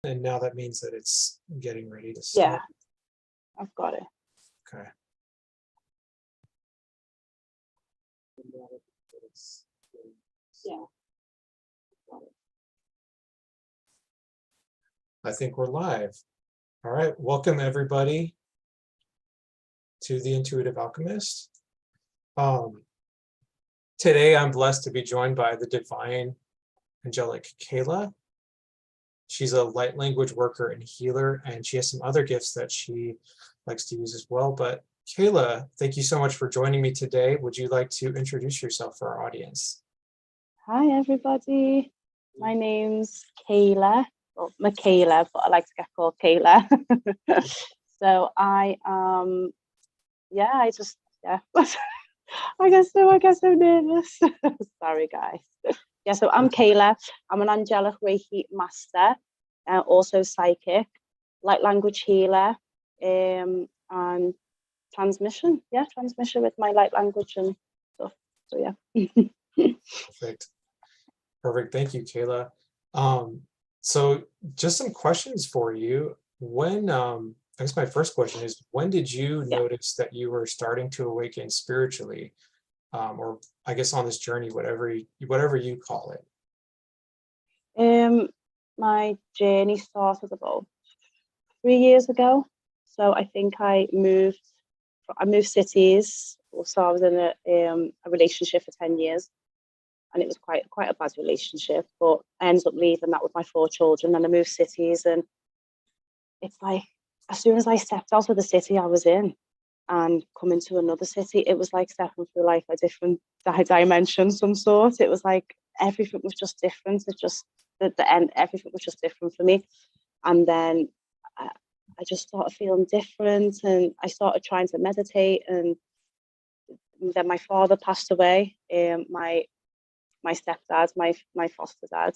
And now that means that it's getting ready to Yeah, start. I've got it. Okay. Yeah. I think we're live. All right, welcome everybody to the Intuitive Alchemist. Today I'm blessed to be joined by the Divine Angelic Kayla. She's a light language worker and healer, and she has some other gifts that she likes to use as well. But Kayla, thank you so much for joining me today. Would you like to introduce yourself for our audience? Hi, everybody. My name's Kayla, well, Michaela, but I like to get called Kayla. So I I guess I'm nervous. Sorry, guys. Yeah, so I'm Kayla. I'm an angelic Reiki master, also psychic, light language healer, and transmission. Yeah, transmission with my light language and stuff. So yeah. Perfect. Thank you, Kayla. So just some questions for you. I guess my first question is, when did you notice that you were starting to awaken spiritually? Or I guess on this journey, whatever you call it. My journey started about 3 years ago. So I think I moved cities. So I was in a relationship for 10 years. And it was quite a bad relationship, but I ended up leaving that with my 4 children, and I moved cities. And it's like, as soon as I stepped out of the city I was in and coming to another city, it was like stepping through like a different dimension, some sort. It was like everything was just different. It just the end, everything was just different for me. And then I just started feeling different, and I started trying to meditate. And then my father passed away. My stepdad, my foster dad,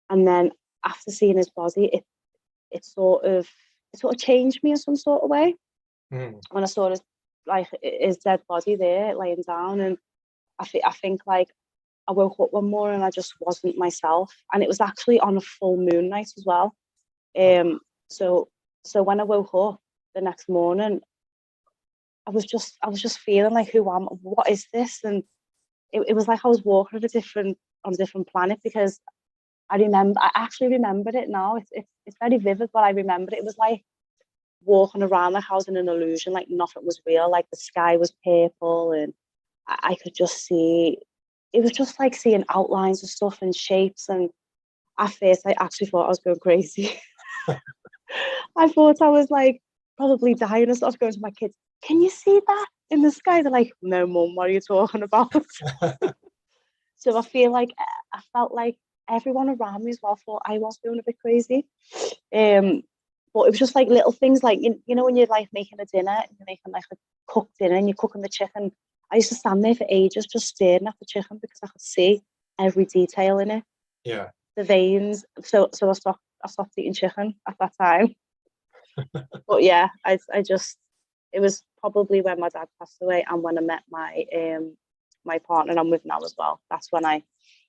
and then after seeing his body, it sort of changed me in some sort of way. When I saw his dead body there laying down, and I think like I woke up one morning and I just wasn't myself, and it was actually on a full moon night as well. So when I woke up the next morning, I was just feeling like, what is this? And it was like I was walking on a different planet, because I actually remembered it now. It's very vivid, but I remembered it was like walking around like I was in an illusion, like nothing was real, like the sky was purple, and I could just see, it was just like seeing outlines of stuff and shapes. And at first I actually thought I was going crazy. I thought I was like probably dying, and stuff, going to my kids, can you see that in the sky? They're like, no, Mum, what are you talking about? So I felt like everyone around me as well thought I was going a bit crazy. But it was just like little things, like you know when you're like making a dinner and you're making like a cooked dinner and you're cooking the chicken. I used to stand there for ages just staring at the chicken, because I could see every detail in it. Yeah. The veins. So I stopped eating chicken at that time. But yeah, it was probably when my dad passed away and when I met my partner I'm with now as well. That's when I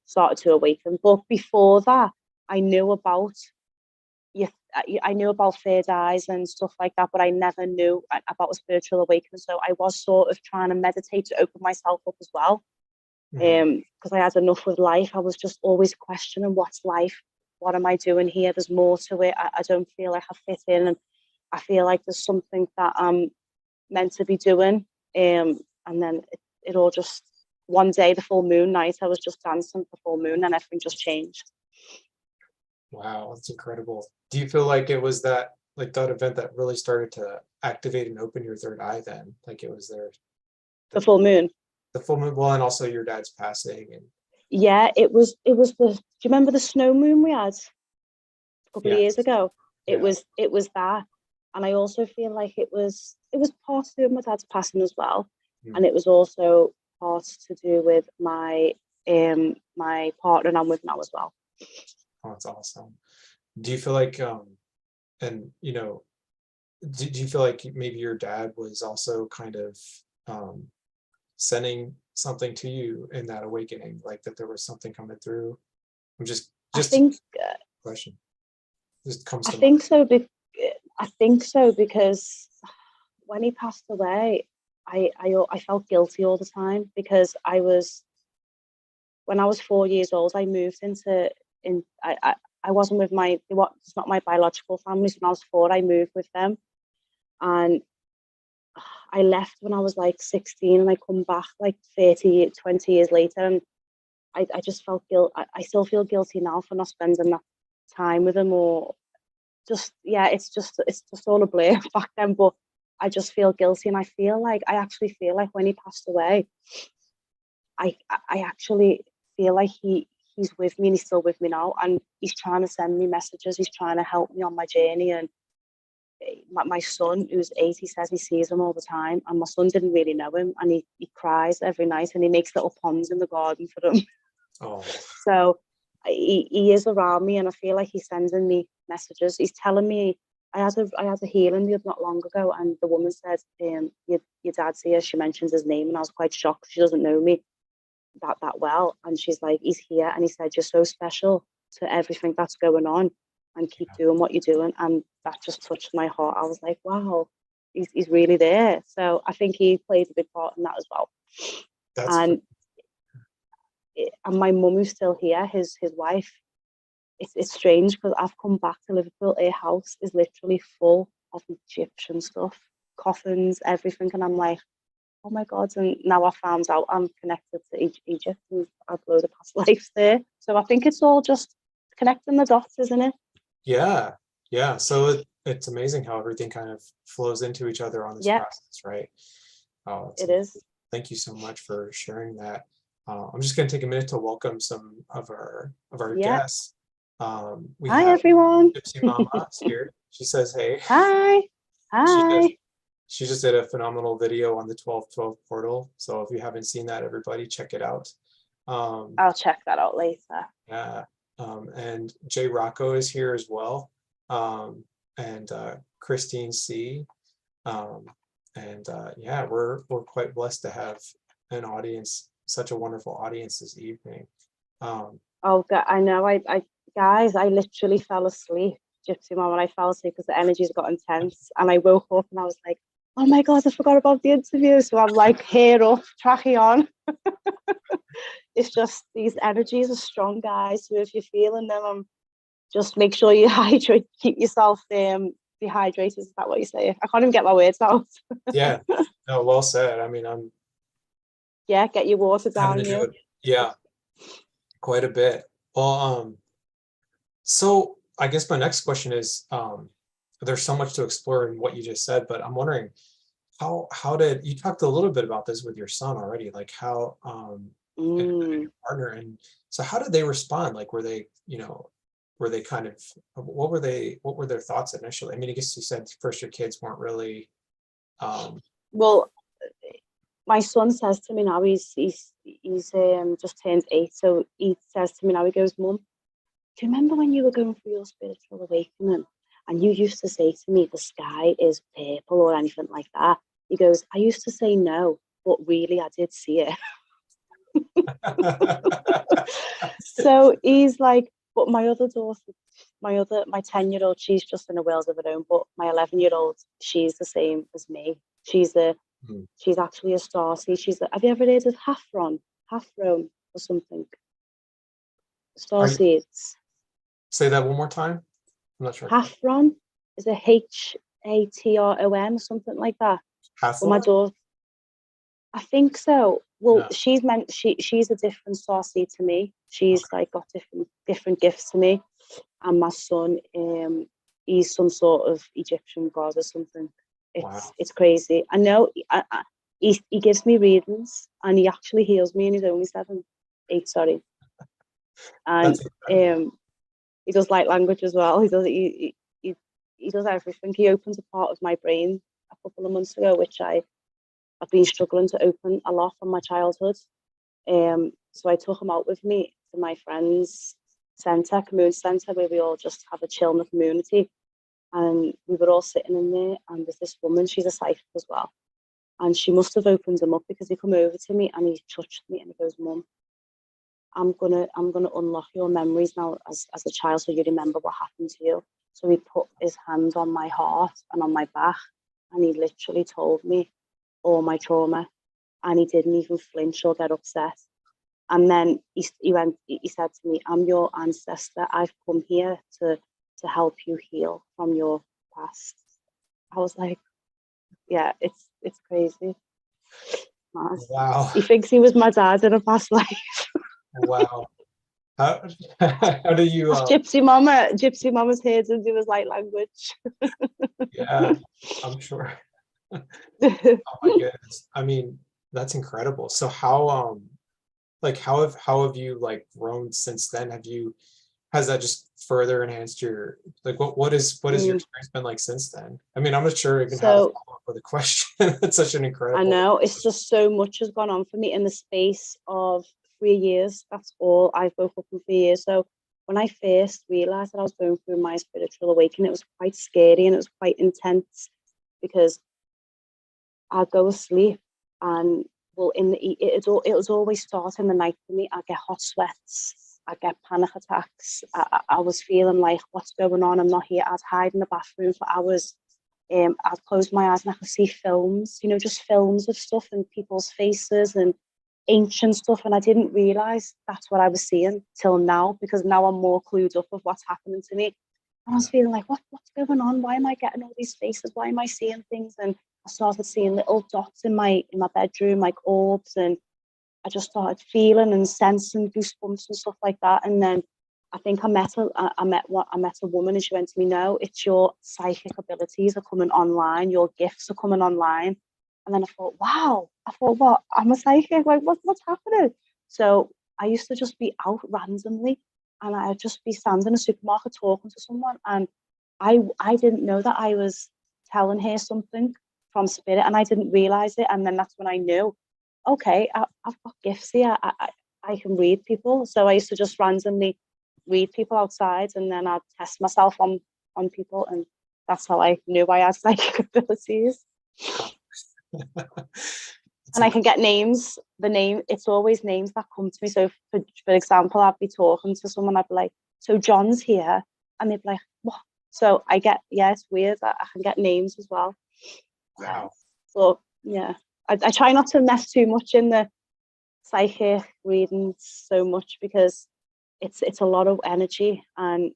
started to awaken. But before that, I knew about third eyes and stuff like that, but I never knew about a spiritual awakening. So I was sort of trying to meditate to open myself up as well. Because I had enough with life. I was just always questioning, what's life? What am I doing here? There's more to it. I don't feel like I fit in, and I feel like there's something that I'm meant to be doing. And then it all just, one day, the full moon night, I was just dancing the full moon, and everything just changed. Wow, that's incredible. Do you feel like it was that event that really started to activate and open your third eye then? Like it was there? The full moon. The full moon, well, and also your dad's passing. And yeah, it was do you remember the snow moon we had a couple of years ago? It was that. And I also feel like it was part to do with my dad's passing as well. And it was also part to do with my my partner and I'm with now as well. Oh, that's awesome. Do you feel like and do you feel like maybe your dad was also kind of sending something to you in that awakening, like that there was something coming through? I think question. Just comes I to mind. think so. I think so because when he passed away, I felt guilty all the time because when I was 4 years old, I moved I wasn't with it's not my biological family. So when I was 4, I moved with them, and I left when I was like 16, and I come back like 20 years later, and I just felt guilt. I still feel guilty now for not spending that time with him, or just, yeah, it's just all a blur back then. But I just feel guilty, and I actually feel like when he passed away, I actually feel like he's with me, and he's still with me now, and he's trying to send me messages. He's trying to help me on my journey. And my son, who's 8, he says he sees him all the time, and my son didn't really know him, and he cries every night, and he makes little ponds in the garden for him. Oh, So he is around me, and I feel like he's sending me messages. He's telling me, I had a healing not long ago, and the woman said, your dad's here. She mentions his name, and I was quite shocked. She doesn't know me that well, and she's like, he's here, and he said, you're so special to everything that's going on, and keep doing what you're doing. And that just touched my heart. I was like, wow, he's really there. So I think he played a big part in that as well. that's And my mum, who's still here, his wife, it's strange because I've come back to Liverpool. Her house is literally full of Egyptian stuff, coffins, everything, and I'm like, oh my God. And now I found out I'm connected to Egypt, and I've loads of past lives there. So I think it's all just connecting the dots, isn't it? yeah. So it's amazing how everything kind of flows into each other on this Yeah, process, right? Oh, it is. thank you so much for sharing that. I'm just going to take a minute to welcome some of our Yeah. guests. We Hi, have everyone. Gypsy Mama here. She says, "Hey." Hi. She just Hi. she just did a phenomenal video on the 1212 portal. So if you haven't seen that, everybody check it out. I'll check that out later. Yeah. And Jay Rocco is here as well. And Christine C. Yeah, we're quite blessed to have an audience, such a wonderful audience this evening. Oh, I know. Guys, I literally fell asleep, Gypsy Mom, when I fell asleep because the energies got intense. And I woke up and I was like, oh my God, I forgot about the interview. So I'm like, hair up, tracking on. It's just these energies are strong, guys. So if you're feeling them, just make sure you hydrate, keep yourself dehydrated. Is that what you say? I can't even get my words out. Yeah, no, well said. I mean, I'm Yeah, get your water having to down do you. it, yeah, quite a bit. Well, so I guess my next question is, there's so much to explore in what you just said, but I'm wondering how did you talked a little bit about this with your son already, like how and your partner, and so how did they respond? Like, were they kind of, what were their thoughts initially? I mean, I guess you said first your kids weren't really Well, my son says to me now, he's just turned 8, so he says to me now, he goes, Mum, do you remember when you were going through your spiritual awakening and you used to say to me the sky is purple or anything like that? He goes, I used to say no, but really I did see it. So he's like, but my other daughter, my 10-year-old, she's just in a world of her own, but my 11-year-old, she's the same as me. She's actually a starseed. Have you ever heard of Hafron or something? Starseeds. Say that one more time. I'm not sure. Hafron is a Hatron, something like that. Well, my daughter, I think so. Well, yeah. She's a different starseed to me. She's like got different gifts to me. And my son, he's some sort of Egyptian god or something. It's crazy. I know. He gives me readings, and he actually heals me, and he's only 8, sorry. And he does light language as well. He does everything. He opens a part of my brain a couple of months ago, which I've been struggling to open a lot from my childhood. So I took him out with me to my friend's community centre, where we all just have a chill in the community. And we were all sitting in there, and there's this woman, she's a psychic as well. And she must have opened him up because he come over to me and he touched me and he goes, Mum, I'm gonna unlock your memories now as a child, so you remember what happened to you. So he put his hand on my heart and on my back, and he literally told me all my trauma, and he didn't even flinch or get upset. And then he said to me, "I'm your ancestor. I've come here to help you heal from your past." I was like, yeah, it's crazy. Wow. He thinks he was my dad in a past life. Wow. How, how do you Gypsy mama's here to do his light language. yeah, I'm sure. Oh my goodness. I mean, that's incredible. So how like how have you like grown since then? Has that just further enhanced your like what is your experience been like since then? I mean, I'm not sure I even how to So follow up with a question. It's such an I incredible know it's just so much has gone on for me in the space of 3 years. That's all. I woke up in 3 years. So when I first realized that I was going through my spiritual awakening, it was quite scary and it was quite intense, because I'd go asleep and well it was always start in the night for me. I get hot sweats, I get panic attacks. I was feeling like, what's going on? I'm not here. I'd hide in the bathroom for hours. I'd close my eyes and I could see films, just films of stuff and people's faces and ancient stuff. And I didn't realize that's what I was seeing till now, because now I'm more clued up of what's happening to me. And I was feeling like, what's going on? Why am I getting all these faces? Why am I seeing things? And I started seeing little dots in my bedroom, like orbs, and I just started feeling and sensing goosebumps and stuff like that. And then I think I met a woman, and she went to me, "No, it's your psychic abilities are coming online, your gifts are coming online." And then I thought, wow, what? I'm a psychic. Like, what's happening? So I used to just be out randomly, and I'd just be standing in a supermarket talking to someone, and I didn't know that I was telling her something from spirit, and I didn't realize it. And then that's when I knew, okay, I've got gifts here. I can read people. So I used to just randomly read people outside, and then I'd test myself on people, and that's how I knew I had psychic abilities. And I can get names. It's always names that come to me. So for example, I'd be talking to someone, I'd be like, "So John's here," and they'd be like, "What?" So I get, yeah, it's weird. I can get names as well. Wow. But yeah, I try not to mess too much in the psychic readings so much, because it's a lot of energy. And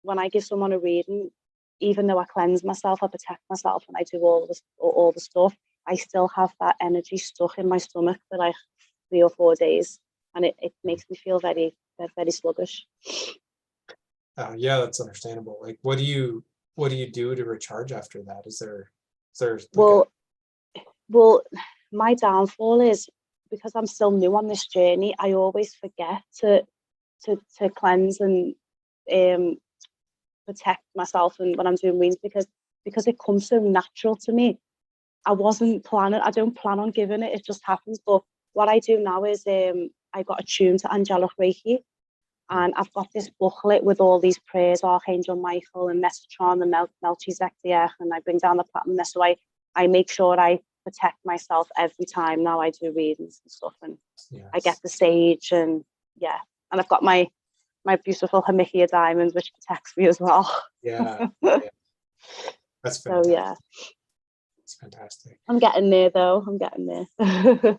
when I give someone a reading, even though I cleanse myself, I protect myself, and I do all the stuff, I still have that energy stuck in my stomach for like 3 or 4 days, and it makes me feel very, very sluggish. Yeah, that's understandable. Like, what do you do to recharge after that? Is there like Well, my downfall is, because I'm still new on this journey, I always forget to cleanse and protect myself, and when I'm doing readings, because it comes so natural to me. I don't plan on giving it, it just happens. But what I do now is I got attuned to angelic Reiki, and I've got this booklet with all these prayers, Archangel Michael and Metatron and Melchizedek, and I bring down the platinum there. So I make sure I protect myself every time now I do readings and stuff, and I get the sage, and yeah, and I've got my beautiful Hamikia diamond, which protects me as well. yeah. That's So fantastic. yeah, It's fantastic. I'm getting there though. I'm getting there.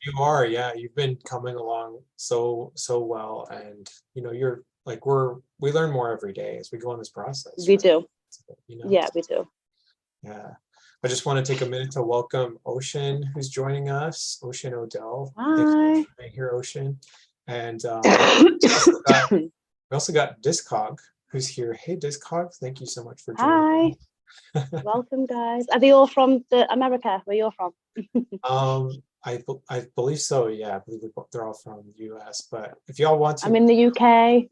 You are, yeah. You've been coming along so well, and you're like we learn more every day as we go on this process. We Right? do. You know. Yeah, we do. Yeah. I just want to take a minute to welcome Ocean, who's joining us. Ocean Odell. Thanks so much Hi. for being here, Ocean. And we also got Discog, who's here. Hey, Discog, thank you so much for joining. Hi. Welcome, guys. Are they all from America, where you're from? I believe so. Yeah, I believe they're all from the US. But if y'all want to, I'm in the UK.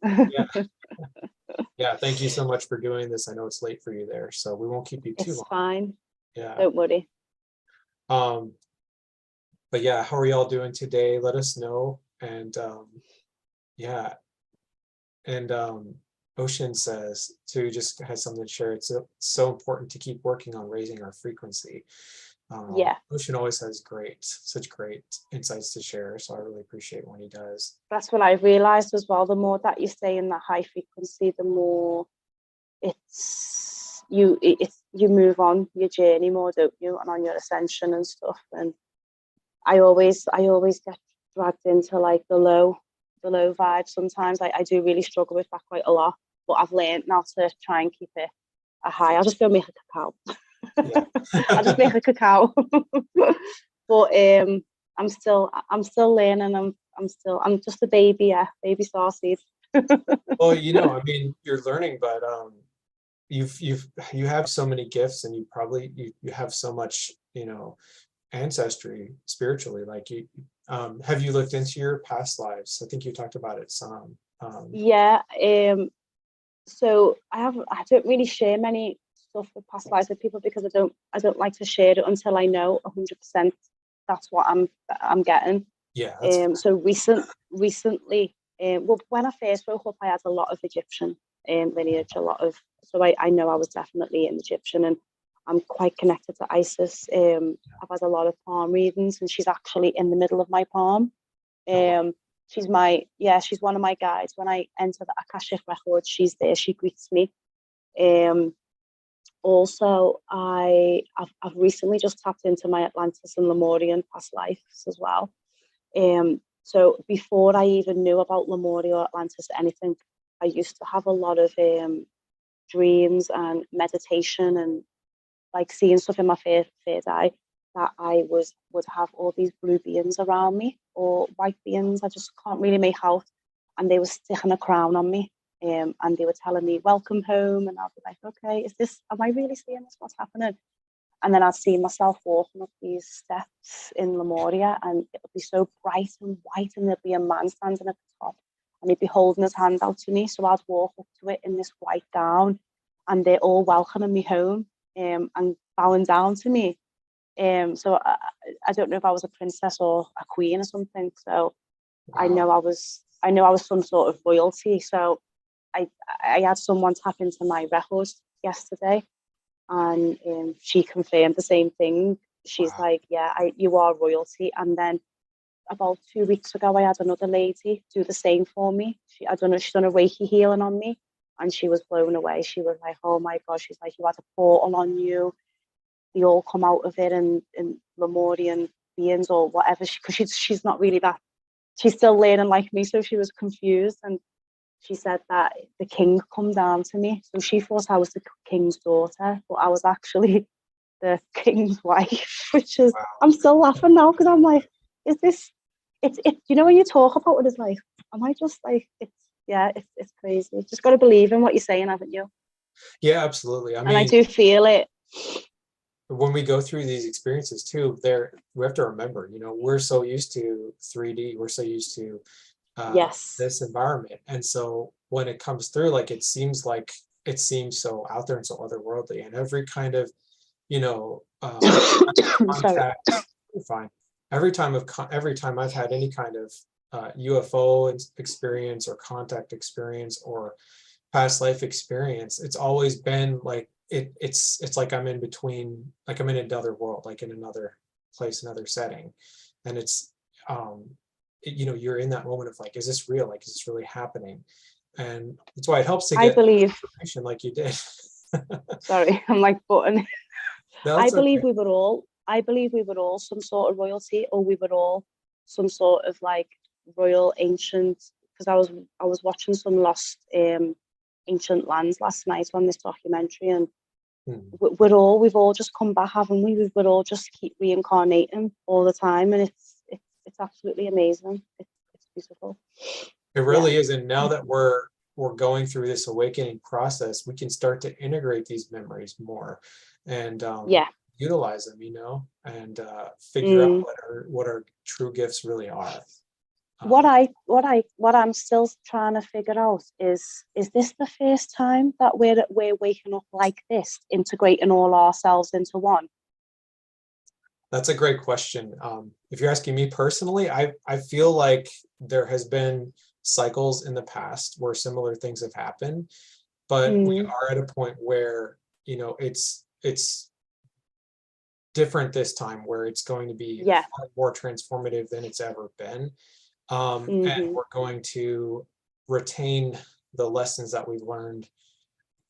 yeah. Thank you so much for doing this. I know it's late for you there, so we won't keep you too long. It's fine. Yeah. Don't worry. But yeah, how are y'all doing today? Let us know. And yeah, and Ocean says too, just has something to share. It's so important to keep working on raising our frequency. Yeah, Ocean always has such great insights to share, so I really appreciate when he does. that's what I've realized as well. The more that you stay in that high frequency, the more you move on your journey more, don't you, and on your ascension and stuff. And I always get dragged into like the low vibe sometimes. I do really struggle with that quite a lot, but I've learned now to try and keep it a high. I'll just go make a cacao. Yeah. I'll just make a cacao. But I'm still learning. I'm just a baby, baby starseed. Well, I mean, you're learning, but you have so many gifts, and you have so much, ancestry spiritually. Like have you looked into your past lives? I think you talked about it some. Yeah. So I don't really share many stuff with past lives with people, because I don't like to share it until I know 100% that's what I'm getting. Yeah. So recently, well, when I first woke up, I had a lot of Egyptian lineage, so I know I was definitely an Egyptian, and I'm quite connected to Isis. I've had a lot of palm readings, and she's actually in the middle of my palm. She's one of my guides. When I enter the Akashic record, she's there. She greets me. Also, I've recently just tapped into my Atlantis and Lemurian past lives as well. So before I even knew about Lemuria or Atlantis or anything, I used to have a lot of dreams and meditation, and like seeing stuff in my third eye, that I would have all these blue beings around me, or white beings, I just can't really make out, and they were sticking a crown on me, and they were telling me welcome home, and I'll be like, okay, am I really seeing this, what's happening? And then I'd see myself walking up these steps in Lemuria, and it would be so bright and white, and there'd be a man standing at the top, and he'd be holding his hand out to me. So I'd walk up to it in this white gown, and they're all welcoming me home, and bowing down to me. So I don't know if I was a princess or a queen or something. So wow. I know I was some sort of royalty. So I had someone tap into my records yesterday, and she confirmed the same thing. She's wow. Like, yeah, you are royalty. And then about 2 weeks ago, I had another lady do the same for me. I don't know, she's done a Reiki healing on me, and she was blown away. She was like, oh my God, she's like, you had a portal on you. They all come out of it in Lemurian beings or whatever, because she's not really that, she's still learning like me, so she was confused. And she said that the king come down to me, so she thought I was the king's daughter, but I was actually the king's wife, which is wow. I'm still laughing now, because I'm like, is this it's when you talk about it, it's like, am I just like, it's crazy. You just got to believe in what you're saying, haven't you? Yeah, absolutely. I mean, and I do feel it. When we go through these experiences too, we have to remember, we're so used to 3D, we're so used to yes, this environment, and so when it comes through, like it seems so out there and so otherworldly, and every kind of contact, fine. Every time I've had any kind of UFO experience or contact experience or past life experience, it's always been like it's like I'm in between, like I'm in another world, like in another place, another setting, and it's you're in that moment of like, is this real? Like, is this really happening? And that's why it helps to get information like you did. Sorry, I'm like button. No, I believe we were all some sort of royalty, or we were all some sort of like royal ancient, because I was watching some lost ancient lands last night on this documentary, and we've all just come back, haven't we? We've all just keep reincarnating all the time, and it's absolutely amazing. It's beautiful. It really is. And now that we're going through this awakening process, we can start to integrate these memories more and utilize them, and figure out what our true gifts really are. What I'm still trying to figure out is this the first time that we're waking up like this, integrating all ourselves into one? That's a great question. If you're asking me personally, I feel like there has been cycles in the past where similar things have happened, but we are at a point where it's different this time, where it's going to be far more transformative than it's ever been. And we're going to retain the lessons that we've learned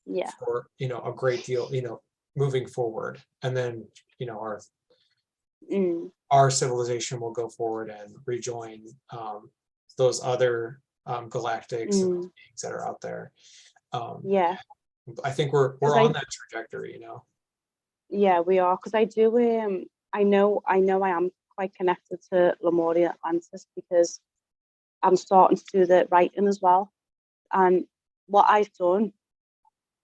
Yeah. for, a great deal, moving forward. And then, our civilization will go forward and rejoin those other galactics and those beings that are out there. Yeah. I think we're on that trajectory, Yeah, we are, because I do I know I am quite connected to Lemuria Atlantis, because I'm starting to do the writing as well. And what I've done,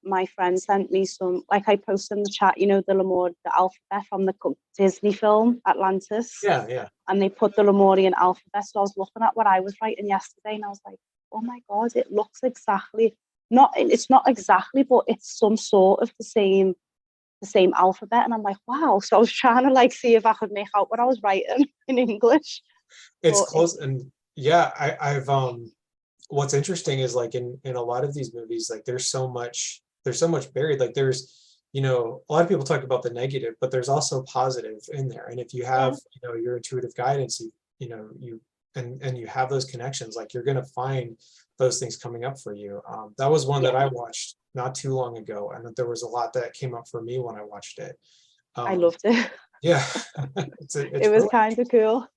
my friend sent me some, like I posted in the chat, the Lemur, the alphabet from the Disney film Atlantis. Yeah. And they put the Lemurian alphabet. So I was looking at what I was writing yesterday, and I was like, oh my God, it looks exactly, it's not exactly, but it's some sort of the same alphabet. And I'm like, wow. So I was trying to see if I could make out what I was writing in English. It's close. And yeah, I've what's interesting is in a lot of these movies, there's so much buried. There's, a lot of people talk about the negative, but there's also positive in there. And if you have, your intuitive guidance, and you have those connections, you're going to find those things coming up for you. That was one that I watched not too long ago, and there was a lot that came up for me when I watched it. I loved it. Yeah. It was kind of cool.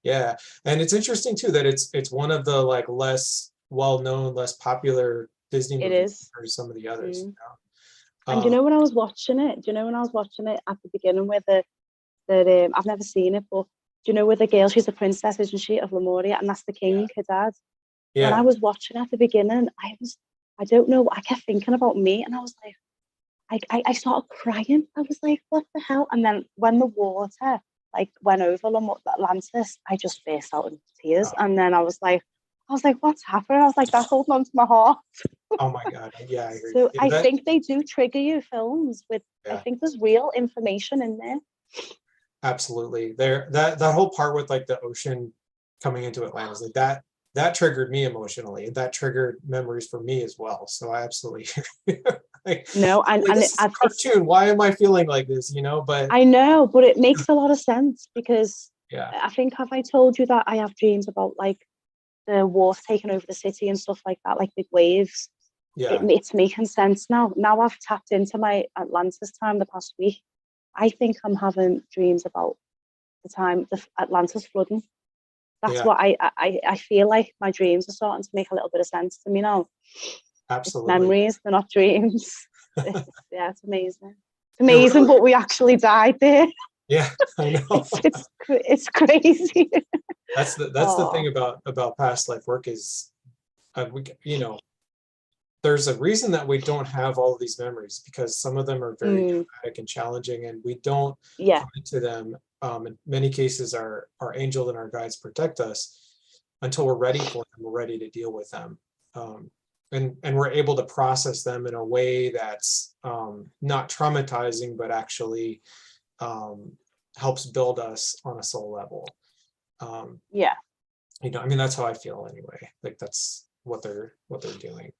Yeah. And it's interesting too that it's one of the less well-known, less popular Disney movies for some of the others. And when I was watching it, at the beginning where I've never seen it, but where the girl, she's a princess, isn't she, of Lemuria, and that's the king, her dad. Yeah. When I was watching at the beginning, I don't know, I kept thinking about me, and I was like, I started crying. I was like, what the hell? And then when the water went over Atlantis, I just burst out in tears. And then I was like, what's happening? I was like, that's holding on to my heart. Oh my God. Yeah, I agree. So I think they do trigger you, films with, I think there's real information in there. Absolutely. That whole part with the ocean coming into Atlantis, that triggered me emotionally. That triggered memories for me as well. So I absolutely no, and this is a cartoon. Why am I feeling like this? But I know, but it makes a lot of sense, because I think, have I told you that I have dreams about the water taking over the city and stuff like that, big waves? Yeah. It's making sense now. Now I've tapped into my Atlantis time the past week. I think I'm having dreams about the Atlantis flooding. That's what I feel like. My dreams are starting to make a little bit of sense to me now. Absolutely. It's memories, they're not dreams. It's amazing. It's amazing, but we actually died there. Yeah, I know. It's crazy. That's the thing about past life work is, there's a reason that we don't have all of these memories, because some of them are very dramatic and challenging, and we don't come into them. In many cases, our angel and our guides protect us until we're ready for them. We're ready to deal with them, and we're able to process them in a way that's not traumatizing, but actually helps build us on a soul level. That's how I feel anyway. That's what they're doing.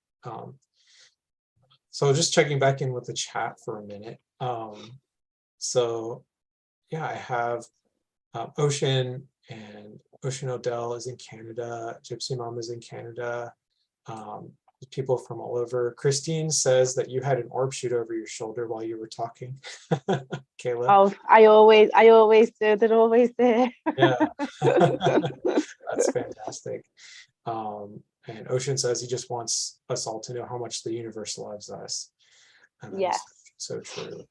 So just checking back in with the chat for a minute. So yeah, I have Ocean, and Ocean Odell is in Canada. Gypsy Mom is in Canada. People from all over. Christine says that you had an orb shoot over your shoulder while you were talking. Kayla. Oh, I always do. They're always there. Yeah. That's fantastic. And Ocean says he just wants us all to know how much the universe loves us. And that's so true.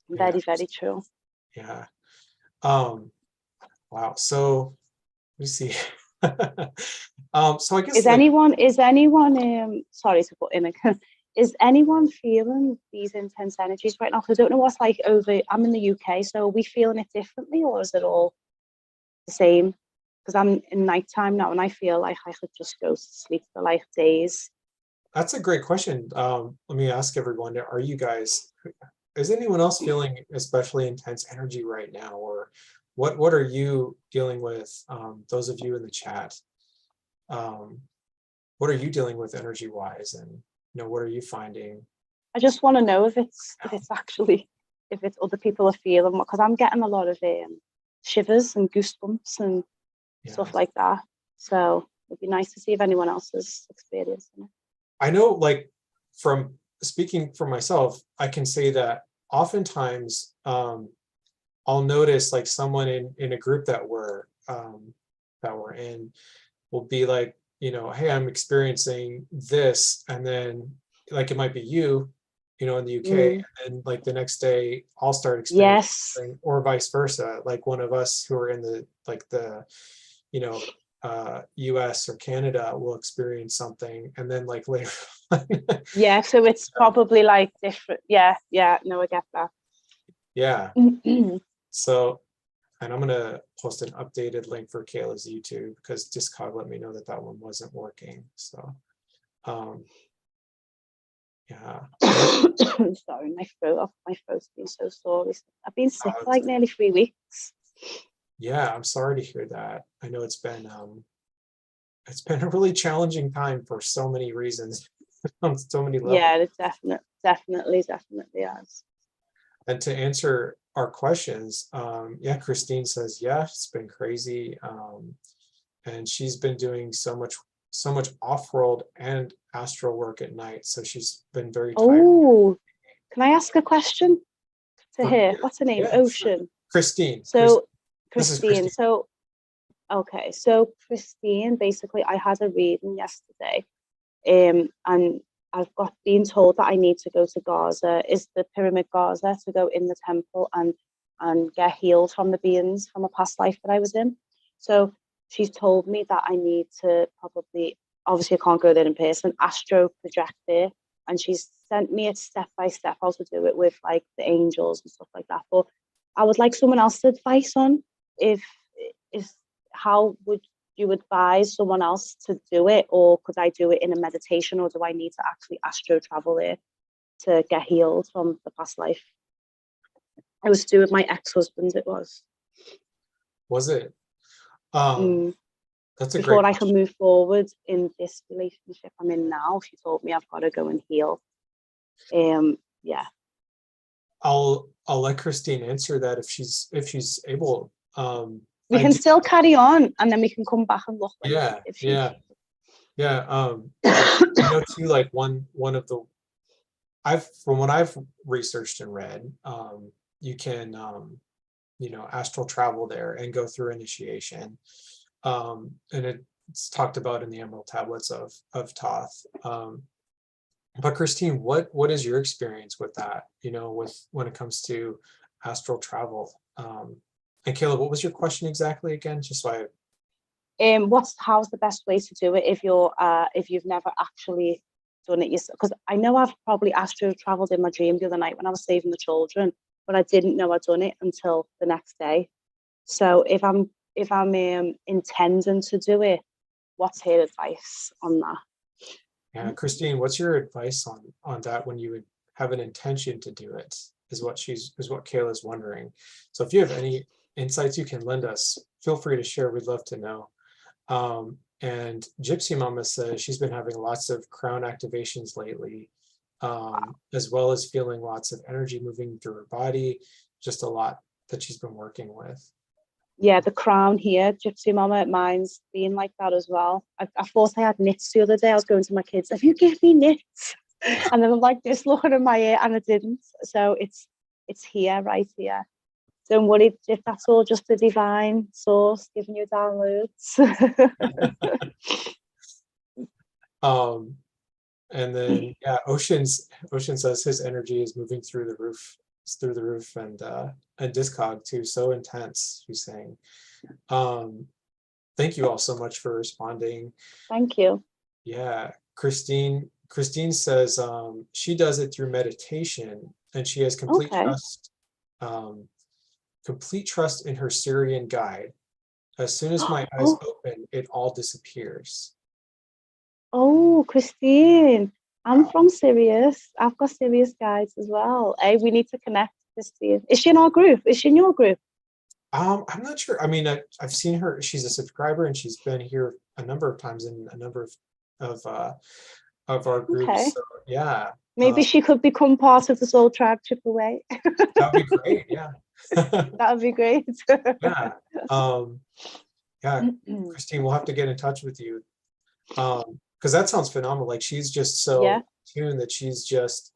Very, very true. Yeah. Wow. So let me see. So I guess is anyone sorry to put in is anyone feeling these intense energies right now? Because I don't know what's over. I'm in the UK, so are we feeling it differently, or is it all the same? Because I'm in nighttime now, and I feel like I could just go to sleep for days. That's a great question. Let me ask everyone: is anyone else feeling especially intense energy right now, or what are you dealing with? Those of you in the chat, what are you dealing with energy wise, and what are you finding? I just want to know if it's other people are feeling, because I'm getting a lot of shivers and goosebumps and stuff like that. So it'd be nice to see if anyone else is experiencing it. I know, from speaking for myself, I can say that oftentimes I'll notice like someone in a group that we're in will be like, hey, I'm experiencing this, and then like it might be you, in the UK, and like the next day I'll start experiencing Yes. something, or vice versa. Like one of us who are in the you know US or Canada will experience something, and then like later on, Yeah, so it's probably like different. Yeah, no, I get that. yeah. So, and I'm gonna post an updated link for Kayla's YouTube, because Discog let me know that one wasn't working. So yeah. Sorry, my throat's been so sore. I've been sick for like nearly 3 weeks. Yeah, I'm sorry to hear that. I know it's been a really challenging time for so many reasons on so many levels. Yeah, it definitely has. And to answer our questions, yeah, Christine says, yeah, it's been crazy. And she's been doing so much off-world and astral work at night. So she's been very tired. Oh, can I ask a question to her? What's her name? Yeah, Ocean. sure. Christine. So Christine. So okay. So Christine, basically I had a reading yesterday. And I've been told that I need to go to Gaza, is the Pyramid Gaza, to go in the temple and get healed from the beings from a past life that I was in. So she's told me that I need to probably, obviously I can't go there in person, astro project there. And she's sent me it step by step how to do it with like the angels and stuff like that. But I would like someone else's advice on how would you advise someone else to do it, or could I do it in a meditation, or do I need to actually astro travel there to get healed from the past life? It was to do with my ex-husband. It was. Was it? That's a before great I can move forward in this relationship I'm in now. She told me I've got to go and heal. Yeah. I'll let Christine answer that if she's able. We can still carry on, and then we can come back and look. Yeah, if she... yeah. Too, like one of the, from what I've researched and read, you can astral travel there and go through initiation, and it's talked about in the Emerald Tablets of Thoth. But Christine, what is your experience with that? With when it comes to astral travel? And Kayla, what was your question exactly again? Just so how's the best way to do it if you've never actually done it yourself? Because I know I've probably astral traveled in my dream the other night when I was saving the children, but I didn't know I'd done it until the next day. So if I'm intending to do it, what's her advice on that? Yeah, Christine, what's your advice on that when you would have an intention to do it? Is what Kayla's wondering. So if you have any insights you can lend us, feel free to share. We'd love to know. And Gypsy Mama says she's been having lots of crown activations lately, as well as feeling lots of energy moving through her body, just a lot that she's been working with. Yeah, the crown here, Gypsy Mama, mine's been like that as well. I thought I had knits the other day. I was going to my kids, have you given me knits? And then I'm like this looking in my ear, and I didn't. So it's here, right here. Don't worry if that's all just a divine source giving you downloads. And then Ocean says his energy is moving through the roof, and Discog too, so intense, he's saying. Thank you all so much for responding. Thank you. Yeah, Christine says she does it through meditation, and she has complete trust in her Syrian guide. As soon as my eyes open, it all disappears. Oh, Christine, I'm from Sirius. I've got Sirius guides as well. Hey, we need to connect, Christine. Is she in our group? Is she in your group? I'm not sure. I mean, I've seen her. She's a subscriber, and she's been here a number of times in a number of our groups. Okay. So, yeah. Maybe she could become part of the Soul Tribe Chip Away. That'd be great. Yeah. That would be great. Yeah. Christine, we'll have to get in touch with you. Because that sounds phenomenal. Like she's just so tune that she's just,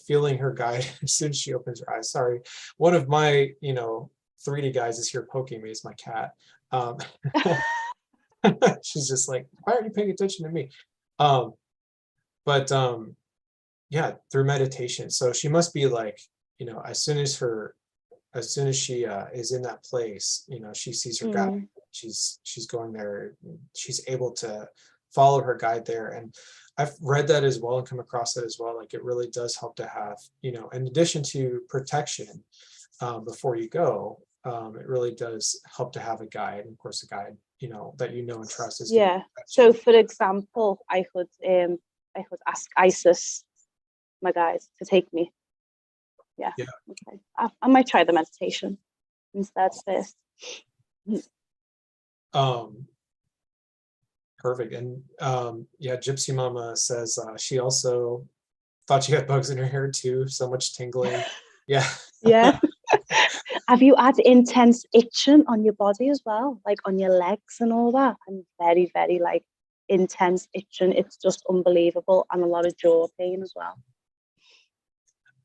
feeling her guide as soon as she opens her eyes. Sorry, one of my, 3D guys is here poking me. It's my cat. She's just like, why aren't you paying attention to me? But yeah, through meditation. So she must be like, as soon as she is in that place, she sees her guide. She's going there. She's able to follow her guide there. And I've read that as well and come across that as well. Like it really does help to have, in addition to protection before you go, it really does help to have a guide. And of course, a guide, that and trust is. Yeah. So for example, I could ask Isis, my guide, to take me. Yeah. Okay. I might try the meditation instead first. Perfect. And yeah, Gypsy Mama says she also thought she had bugs in her hair too. So much tingling. Yeah. Yeah. Have you had intense itching on your body as well, like on your legs and all that? And very, very like intense itching. It's just unbelievable, and a lot of jaw pain as well.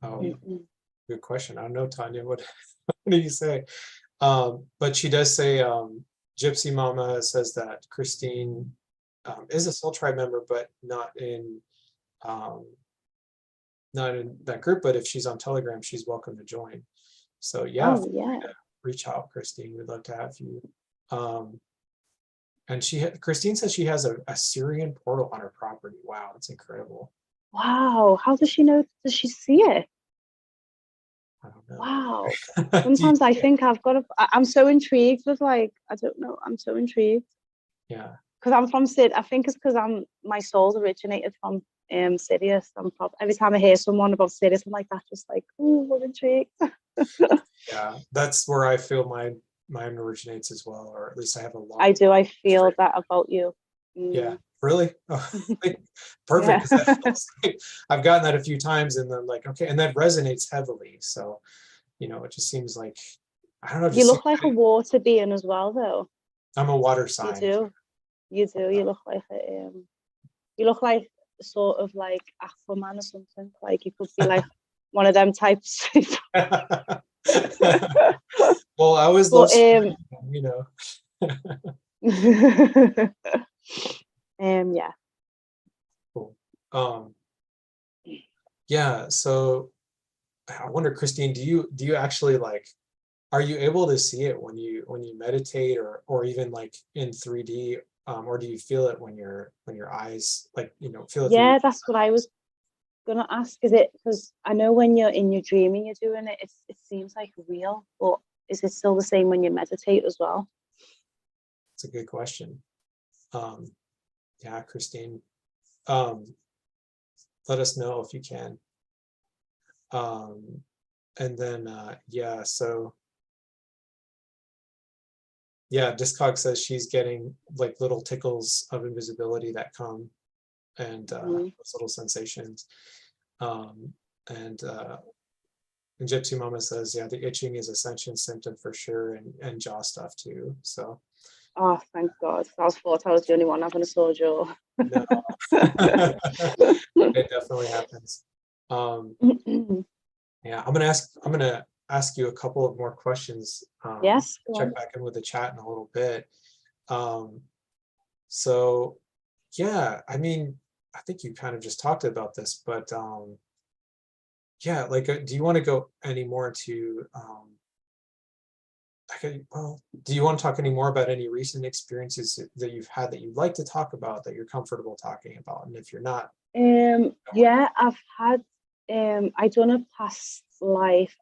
Oh, good question. I don't know, Tanya. What do you say? But she does say, Gypsy Mama says that Christine is a Soul Tribe member, but not in that group. But if she's on Telegram, she's welcome to join. So yeah, reach out, Christine. We'd love to have you. And Christine says she has a Syrian portal on her property. Wow, that's incredible. Wow, how does she know? Does she see it? I don't know. Wow. Sometimes I think I'm so intrigued with I don't know. I'm so intrigued. Yeah. Because I'm from Syria. I think it's because my soul's originated from Syria. Every time I hear someone about Syria, I'm like that, just like, oh, I'm intrigued. Yeah, that's where I feel mine originates as well, or at least I have a long. I do. I feel that about you. Yeah, really? Oh, perfect. Yeah. I've gotten that a few times, and then like, okay, and that resonates heavily. So, it just seems like, I don't know. You look like a water being as well, though. I'm a water sign. You do. You look like you look like sort of like Aquaman or something. Like you could be like one of them types. Well, I always love yeah. Cool. Yeah, so I wonder, Christine, do you actually are you able to see it when you meditate, or even like in 3D, or do you feel it when your eyes feel it? Yeah, that's what I was gonna ask. Is it because I know when you're in your dreaming you're doing it, it seems like real, but is it still the same when you meditate as well? It's a good question. Yeah, Christine, let us know if you can. And then yeah, so yeah, Discog says she's getting like little tickles of invisibility that come, and those little sensations. And Gypsy Mama says, yeah, the itching is ascension symptom for sure, and jaw stuff too. So. Oh, thank God. I thought I was the only one having a sore jaw. No. It definitely happens. Yeah, I'm gonna ask you a couple of more questions. Yes. Check back in with the chat in a little bit. So yeah, I mean, I think you kind of just talked about this, but yeah, like, do you want to go any more to do you want to talk any more about any recent experiences that you've had that you'd like to talk about, that you're comfortable talking about? And if you're not, yeah, I've had I done a past life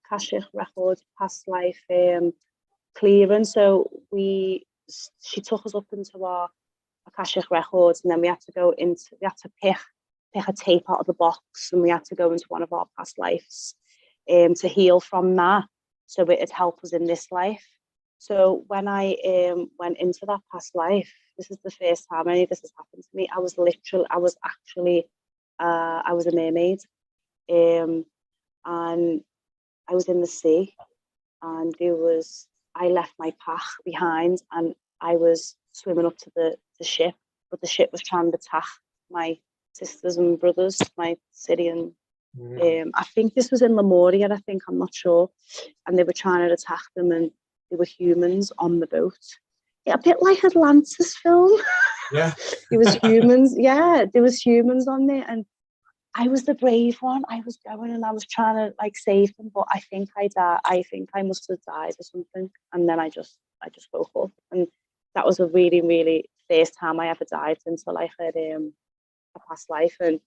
Akashic record, past life clearing. So she took us up into our Akashic records, and then we had to pick a tape out of the box, and we had to go into one of our past lives to heal from that, so it'd help us in this life. So when I went into that past life, this is the first time any of this has happened to me. I was a mermaid, and I was in the sea, and I left my pack behind, and I was swimming up to the ship, but the ship was trying to attack my sisters and brothers, my Syrian. Mm. I think this was in Lemuria, I think, I'm not sure. And they were trying to attack them, and they were humans on the boat. Yeah, a bit like Atlantis film. Yeah. There was humans, yeah, there was humans on there, and I was the brave one. I was going and I was trying to like save them, but I think I died. I think I must have died or something. And then I just woke up, and that was a really, really first time I ever died until I had a past life, and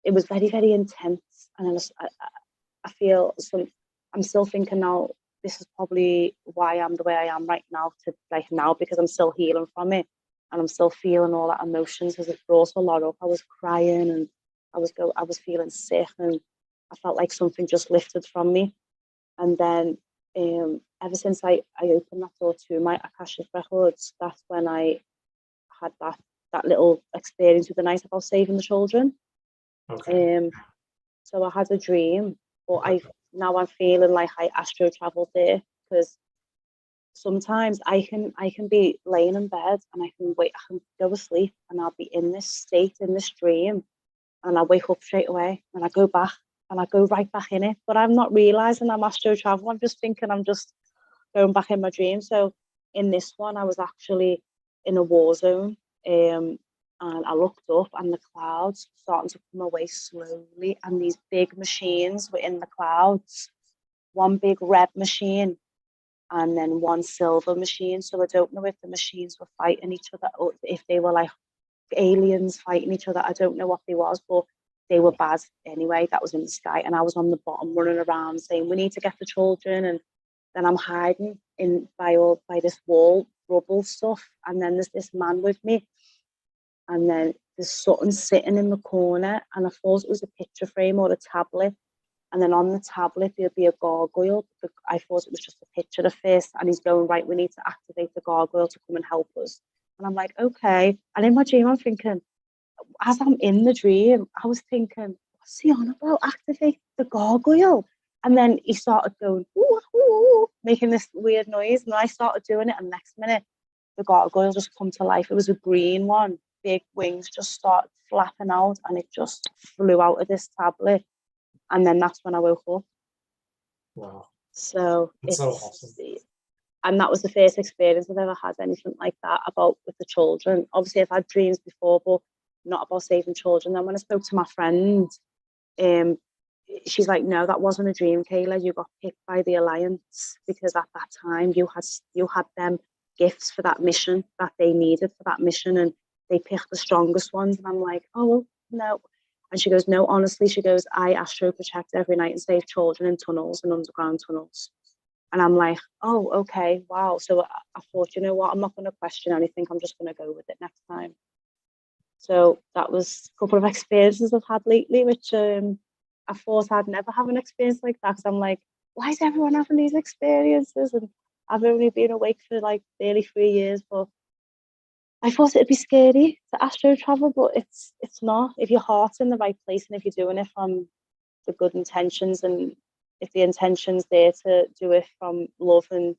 it was very, very intense. And I feel I'm still thinking now. This is probably why I'm the way I am right now. To like now, because I'm still healing from it, and I'm still feeling all that emotions, because it brought a lot up. I was crying, and I was feeling sick, and I felt like something just lifted from me. And then ever since I opened that door to my Akashic records, that's when I had that little experience with the night about saving the children. Okay. So I had a dream, but I'm feeling like I astro traveled there, because sometimes I can be laying in bed and I can go asleep and I'll be in this state, in this dream, and I wake up straight away and I go back and I go right back in it. But I'm not realizing I'm astro traveling. I'm just thinking I'm just going back in my dream. So in this one, I was actually in a war zone. And I looked up and the clouds starting to come away slowly, and these big machines were in the clouds. One big red machine and then one silver machine. So I don't know if the machines were fighting each other or if they were like aliens fighting each other. I don't know what they was, but they were bad anyway. That was in the sky, and I was on the bottom running around saying, "We need to get the children." And then I'm hiding in by this wall rubble stuff, and then there's this man with me, and then there's something sitting in the corner, and I thought it was a picture frame or a tablet. And then on the tablet, there'll be a gargoyle. I thought it was just a picture at first. And he's going, right, we need to activate the gargoyle to come and help us. And I'm like, okay. And in my dream, I'm thinking, as I'm in the dream, I was thinking, what's he on about? Activate the gargoyle. And then he started going, ooh, ooh, ooh, making this weird noise. And I started doing it. And next minute, the gargoyle just come to life. It was a green one. Big wings just started flapping out. And it just flew out of this tablet. And then that's when I woke up. Wow. So That's so awesome. And that was the first experience I've ever had anything like that about with the children. Obviously, I've had dreams before, but not about saving children. Then when I spoke to my friend, she's like, "No, that wasn't a dream, Kayla. You got picked by the Alliance because at that time you had them gifts for that mission that they needed for that mission, and they picked the strongest ones." And I'm like, "Oh well, no." And she goes, "No, honestly," she goes, "I astro protect every night and save children in tunnels and underground tunnels." And I'm like, "Oh, okay, wow." So I thought, you know what, I'm not going to question anything. I'm just going to go with it next time. So that was a couple of experiences I've had lately, which I thought I'd never have an experience like that, because I'm like, why is everyone having these experiences? And I've only been awake for like nearly 3 years, but I thought it'd be scary to astro travel, but it's not. If your heart's in the right place and if you're doing it from the good intentions, and if the intention's there to do it from love, and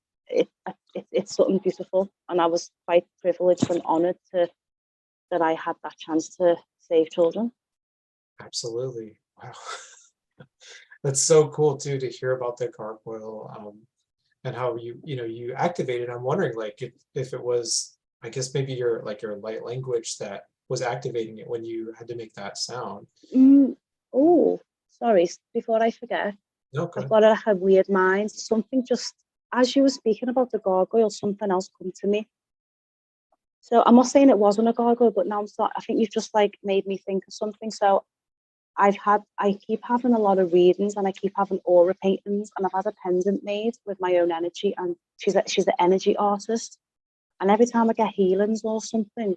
it's something beautiful. And I was quite privileged and honoured that I had that chance to save children. Absolutely. Wow. That's so cool too to hear about the gargoyle, and how you activated. I'm wondering like if it was, I guess maybe your light language that was activating it when you had to make that sound. Oh, sorry. Before I forget, No, I've good. got a weird mind. Something just, as you were speaking about the gargoyle, something else come to me. So I'm not saying it wasn't a gargoyle, but now I think you've just like made me think of something. So I keep having a lot of readings, and I keep having aura paintings, and I've had a pendant made with my own energy, and she's an energy artist. And every time I get healings or something,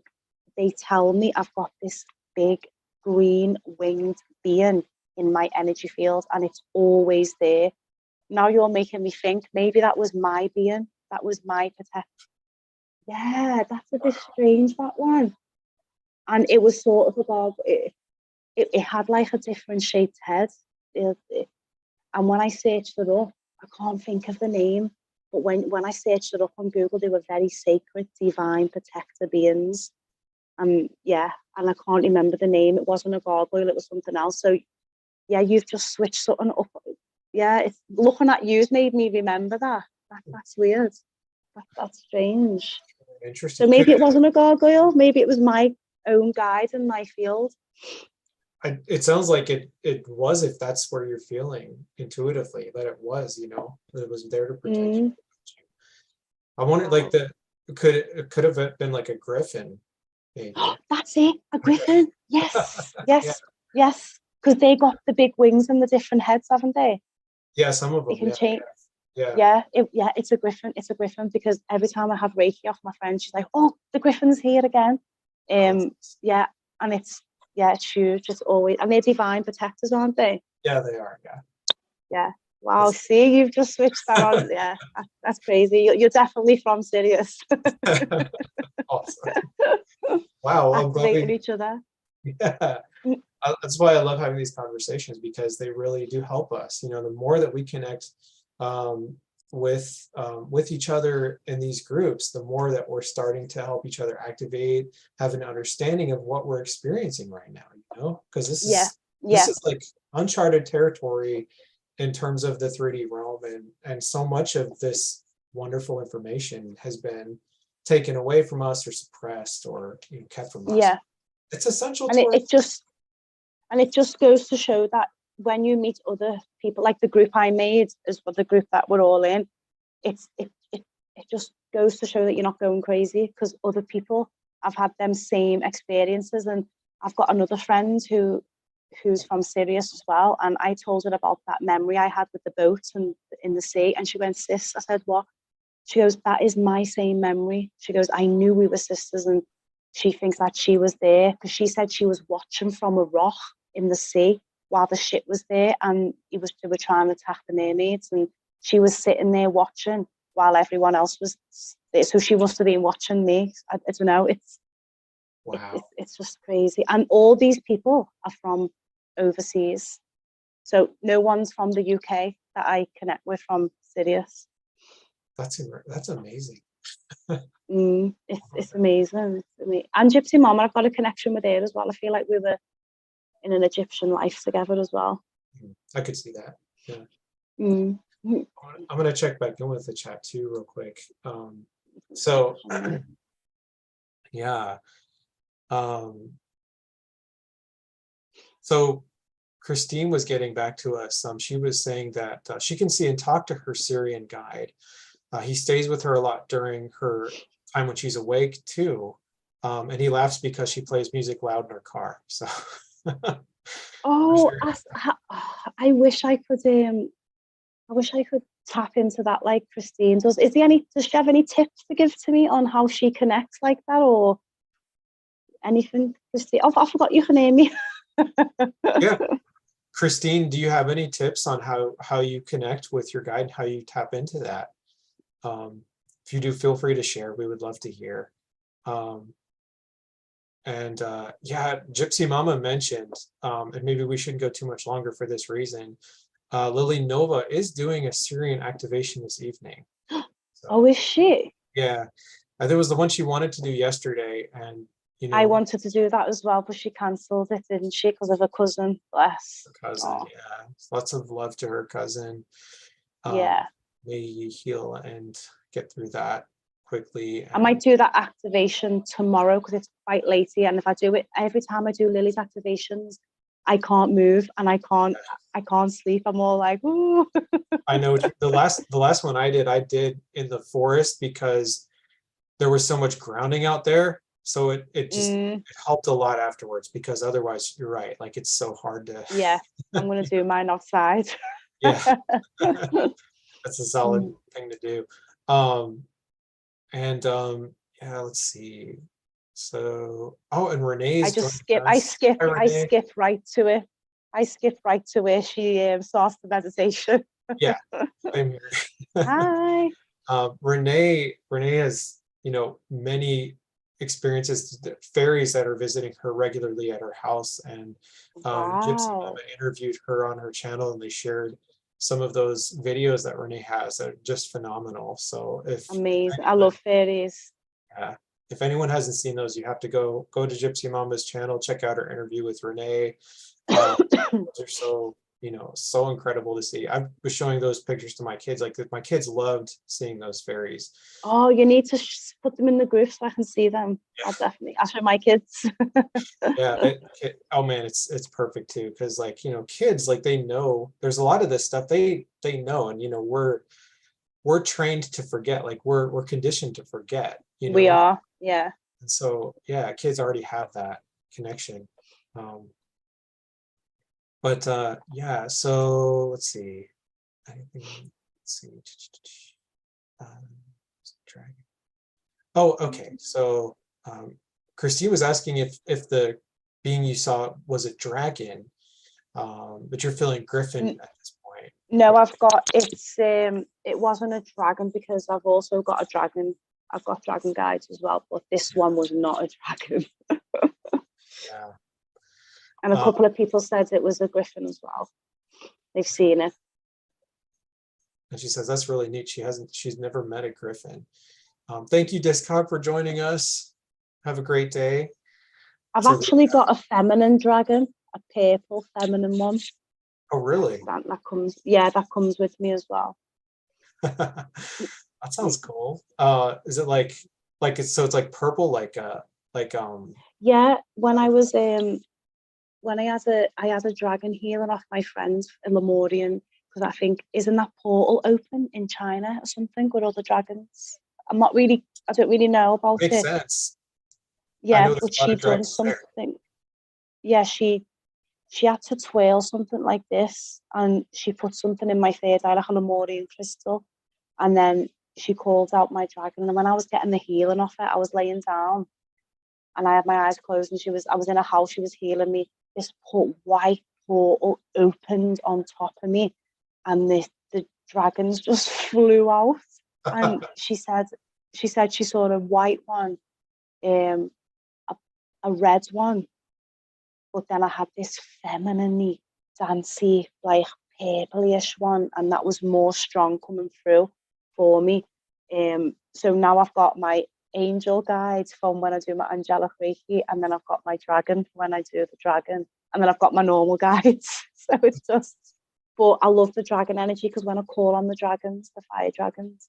they tell me I've got this big green winged being in my energy field, and it's always there. Now you're making me think maybe that was my being, that was my protect. Yeah, that's a bit strange, that one. And it was sort of a dog. It had like a different shaped head. And when I searched it up, I can't think of the name. But when I searched it up on Google, they were very sacred, divine protector beings. Yeah, and I can't remember the name. It wasn't a gargoyle, it was something else. So yeah, you've just switched something up. Yeah, it's looking at you's made me remember that. That's weird. That's strange. So Interesting. maybe it wasn't a gargoyle. Maybe it was my own guide in my field. It sounds like it was, if that's where you're feeling intuitively that it was, you know, that it was there to protect you. I wonder, like, Wow. it could have been like a griffin, maybe. That's it, a griffin. Yes, Yeah, yes, yes. Because they got the big wings and the different heads, haven't they? yeah, some of They them, can yeah, change. yeah. Yeah, it's a griffin. It's a griffin because every time I have Reiki off my friend, she's like, "Oh, the griffin's here again." Oh, Yeah, and it's huge. It's always, and they're divine protectors, aren't they? yeah, they are, yeah. Yeah. Wow. See, you've just switched that on. Yeah, that's crazy. You're definitely from Sirius, Awesome. Wow, well, I'm glad activating we, each other. yeah. That's why I love having these conversations, because they really do help us. You know, the more that we connect um, with each other in these groups, the more that we're starting to help each other activate, have an understanding of what we're experiencing right now. You know, because Yeah, this yeah, is like uncharted territory in terms of the 3D realm, and so much of this wonderful information has been taken away from us or suppressed or, you know, kept from us. yeah. It's essential And to our. it just goes to show that when you meet other people, like the group I made is what the group that we're all in, it just goes to show that you're not going crazy because other people have had them same experiences. And I've got another friend who's from Sirius as well, and I told her about that memory I had with the boat and in the sea, and she went, "Sis," I said, "What?" She goes, "That is my same memory." She goes, "I knew we were sisters," and she thinks that she was there because she said she was watching from a rock in the sea while the ship was there, and they were trying to attack the mermaids, and she was sitting there watching while everyone else was there. So she must have been watching me. I don't know. Wow, It's just crazy, and all these people are from overseas. So no one's from the UK that I connect with from Sirius. that's amazing. It's amazing. And Gypsy Mama, I've got a connection with her as well. I feel like we were in an Egyptian life together as well. I could see that. Yeah. Mm. I'm gonna check back in with the chat too real quick. So yeah. Um, so Christine was getting back to us. She was saying that she can see and talk to her Syrian guide. He stays with her a lot during her time when she's awake too. And he laughs because she plays music loud in her car. So for Oh, sure. I wish I could. I wish I could tap into that like Christine does. Does she have any tips to give to me on how she connects like that or anything, Christine? Oh, I forgot your name. Yeah. Christine, do you have any tips on how you connect with your guide, how you tap into that? If you do, feel free to share. We would love to hear. Um, and yeah, Gypsy Mama mentioned, and maybe we shouldn't go too much longer for this reason. Lily Nova is doing a Syrian activation this evening. Oh, So is she? yeah, there was the one she wanted to do yesterday, and you I know, wanted to do that as well, but she cancelled it, didn't she? Because of her cousin. Bless. her cousin, Oh, yeah, lots of love to her cousin. Um, yeah. may you heal and get through that quickly. I might And do that activation tomorrow because it's quite latey. And if I do it every time I do Lily's activations, I can't move and I can't sleep. I'm all like, ooh. I know the last one I did in the forest because there was so much grounding out there. So it just Mm, it helped a lot afterwards, because otherwise you're right. Like, it's so hard to, yeah, I'm gonna do mine outside. yeah, that's a solid Mm. thing to do. Um, and yeah, let's see. So, oh, and I Renee's just joining skip. us. Hi, I Renee. skip right to it. I skip right to where she starts the meditation. Yeah, same here. Hi. Renee has, you know, many experiences, fairies that are visiting her regularly at her house, and Gypsy Mama Wow. interviewed her on her channel, and they shared some of those videos that Renee has that are just phenomenal. So if Amazing. I anyone, love fairies. yeah, if anyone hasn't seen those, you have to go to Gypsy Mama's channel, check out her interview with Renee. Those are so, so incredible to see. I was showing those pictures to my kids. Like my kids loved seeing those fairies. Oh, you need to put them in the group so I can see them. Yeah. I'll show my kids. Yeah. Oh man, it's perfect too. Cause like, kids, like they know there's a lot of this stuff they know. And, we're trained to forget, like we're conditioned to forget, We are. Yeah. And so, yeah, kids already have that connection. But yeah, so let's see. Anything, let's see. Dragon. Oh, okay. So Christine was asking if the being you saw was a dragon, but you're feeling griffin at this point. No, it wasn't a dragon because I've also got a dragon. I've got dragon guides as well, but this one was not a dragon. Yeah. And a couple of people said it was a griffin as well. They've seen it. And she says that's really neat. She's never met a griffin. Thank you, Discog, for joining us. Have a great day. I've actually got a feminine dragon, a purple feminine one. Oh, really? That comes with me as well. That sounds cool. Is it like it's like purple, like Yeah, when I was when I had a dragon healing off my friends in Lemurian, because I think isn't that portal open in China or something with other dragons? I don't really know about makes it. sense. Yeah, but she done something. There. Yeah, she had to twirl something like this, and she put something in my third eye, like a Lemurian crystal, and then she called out my dragon. And when I was getting the healing off it, I was laying down, and I had my eyes closed, and I was in a house. She was healing me. This white portal opened on top of me, and the dragons just flew out. And she said she saw a white one, a red one, but then I had this feminine, dancey, like purplish one, and that was more strong coming through for me. So now I've got my angel guides from when I do my angelic Reiki, and then I've got my dragon when I do the dragon, and then I've got my normal guides. So it's just, but I love the dragon energy because when I call on the dragons, the fire dragons,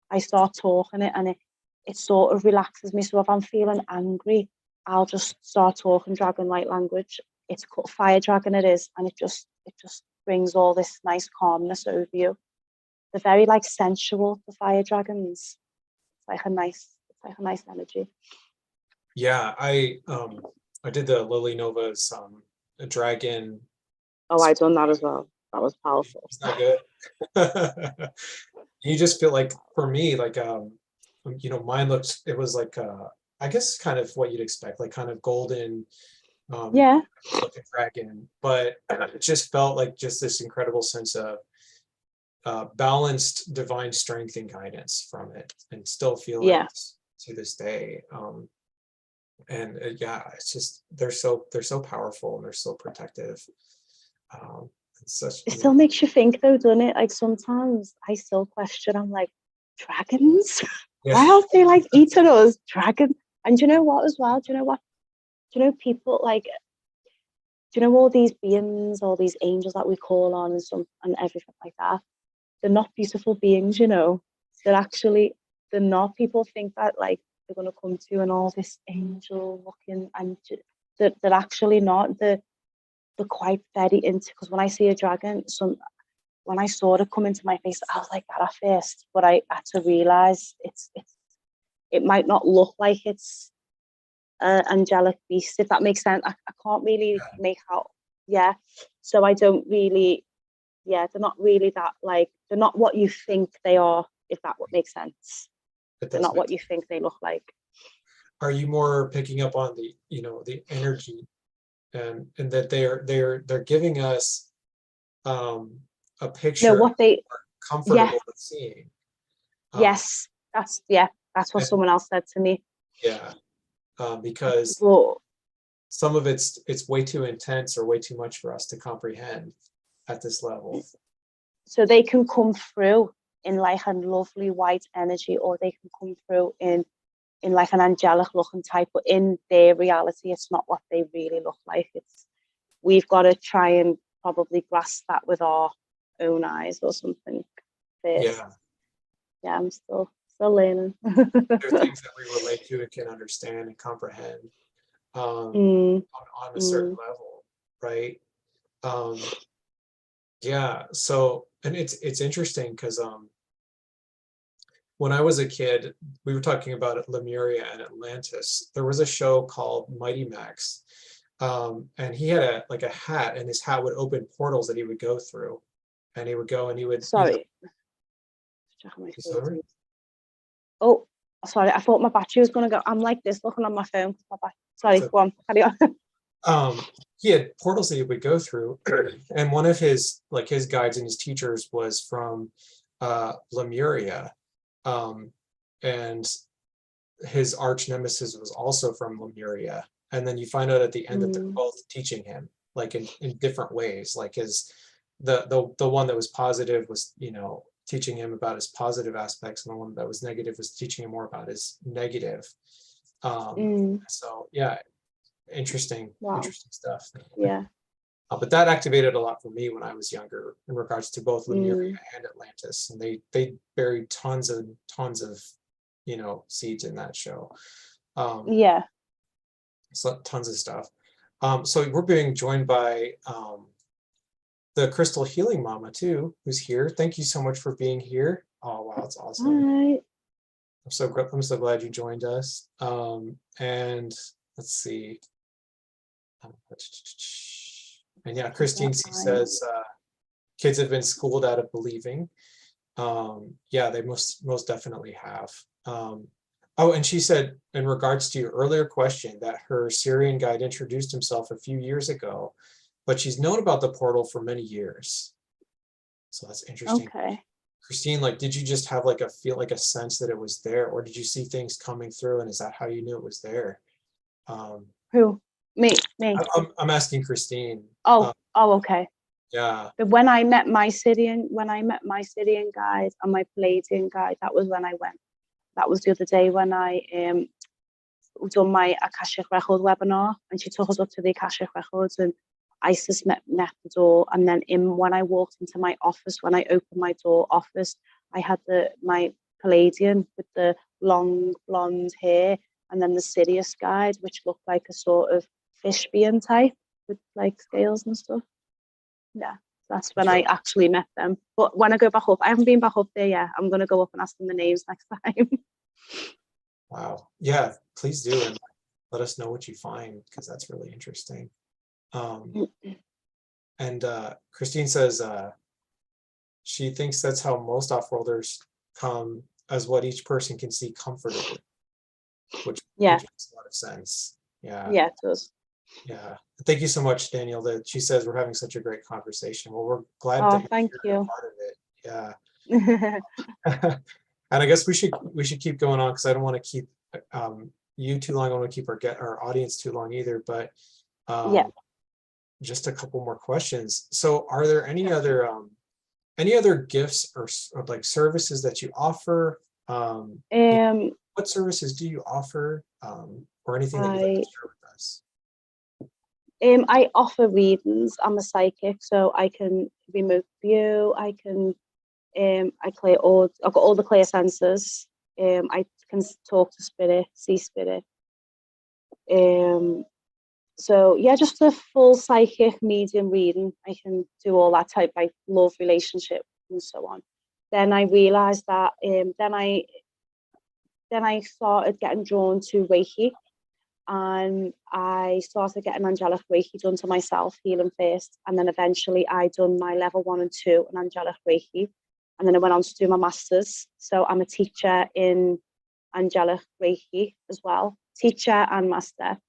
I start talking it, and it sort of relaxes me. So if I'm feeling angry, I'll just start talking dragon like language. It's called fire dragon, it is, and it just brings all this nice calmness over you. They're very like sensual, the fire dragons. It's like a nice energy. Yeah, I did the Lily Nova's dragon. Oh, I done that as well. That was powerful. Is that good? You just feel like, for me, like mine it was like I guess kind of what you'd expect, like kind of golden Yeah, looking dragon, but it just felt like just this incredible sense of balanced divine strength and guidance from it, and still feel it to this day. And yeah, it's just they're so powerful, and they're so protective. It still makes you think though, doesn't it? Like sometimes I still question, I'm like, dragons? Yeah. Why aren't they like eating us? Dragon. And do you know what as well? Do you know what? Do you know people like, do you know all these beings, all these angels that we call on and everything like that? They're not beautiful beings, they're not. People think that like they're gonna come to you and all this angel looking, and they're actually not. They're quite very into, because when I see a dragon, when I saw it come into my face, I was like that at first, but I had to realize it might not look like it's angelic beast, if that makes sense. I can't really make out. Yeah, so I don't really. Yeah, they're not really that, like, they're not what you think they are, if that would make sense. They're not what you think they look like. Are you more picking up on the energy, and that they're giving us a picture No, what they comfortable with seeing? Yes, that's what someone else said to me. Yeah, because some of it's way too intense or way too much for us to comprehend at this level. So they can come through in like a lovely white energy, or they can come through in in like an angelic looking type, but in their reality, it's not what they really look like. We've got to try and probably grasp that with our own eyes or something first. Yeah, I'm still learning. There are things that we relate to and can understand and comprehend on a certain level, right? Yeah. So, and it's interesting because when I was a kid, we were talking about Lemuria and Atlantis. There was a show called Mighty Max, and he had a hat, and his hat would open portals that he would go through, and he would go and he would. Sorry. Sorry. Oh, sorry. I thought my battery was gonna go. I'm like this, looking on my phone. Sorry, go on. Carry on. He had portals that he would go through, and one of his guides and his teachers was from Lemuria. And his arch nemesis was also from Lemuria. And then you find out at the end that they're both teaching him, like in different ways. Like the one that was positive was, teaching him about his positive aspects, and the one that was negative was teaching him more about his negative. So yeah, interesting stuff. Yeah. But that activated a lot for me when I was younger in regards to both Lemuria and Atlantis, and they buried tons of seeds in that show. Yeah. So tons of stuff. So we're being joined by the Crystal Healing Mama too, who's here. Thank you so much for being here. Oh wow, it's awesome. Hi. I'm so glad you joined us. And let's see. And yeah, Christine C says kids have been schooled out of believing. Yeah, they most definitely have. Oh, and she said, in regards to your earlier question, that her Syrian guide introduced himself a few years ago, but she's known about the portal for many years. So that's interesting. Okay. Christine, did you just have a sense that it was there, or did you see things coming through, and is that how you knew it was there? Who? Me. I'm asking Christine. Okay. Yeah. But when I met my Syrian guide and my Palladian guide, that was when I went. That was the other day when I done my Akashic Record webinar, and she took us up to the Akashic Records, and Isis met the door. And then when I walked into my office, when I opened my door office, I had my Palladian with the long blonde hair, and then the Sirius guide, which looked like a sort of fish being type with like scales and stuff. Yeah, that's when I actually met them. But when I go back up, I haven't been back up there yet. I'm going to go up and ask them the names next time. Wow. Yeah, please do. And let us know what you find, because that's really interesting. And Christine says she thinks that's how most off-worlders come, as what each person can see comfortably, which makes a lot of sense. Yeah. Yeah, it does. Yeah. Thank you so much, Daniel. That she says we're having such a great conversation. Well, we're glad that you're part of it. Yeah. And I guess we should keep going on, because I don't want to keep you too long. I don't want to keep our audience too long either. But just a couple more questions. So, are there any other gifts or like services that you offer? What services do you offer, or anything that you'd like to share with us? I offer readings. I'm a psychic, so I can remote view. I can I've got all the clear senses. I can talk to spirit, see spirit. So yeah, just a full psychic medium reading. I can do all that type, like love, relationship, and so on. Then I realized that then I started getting drawn to Reiki, and I started getting angelic Reiki done to myself, healing first, and then eventually I done my level 1 and 2 in angelic Reiki, and then I went on to do my masters. So I'm a teacher in angelic Reiki as well, teacher and master.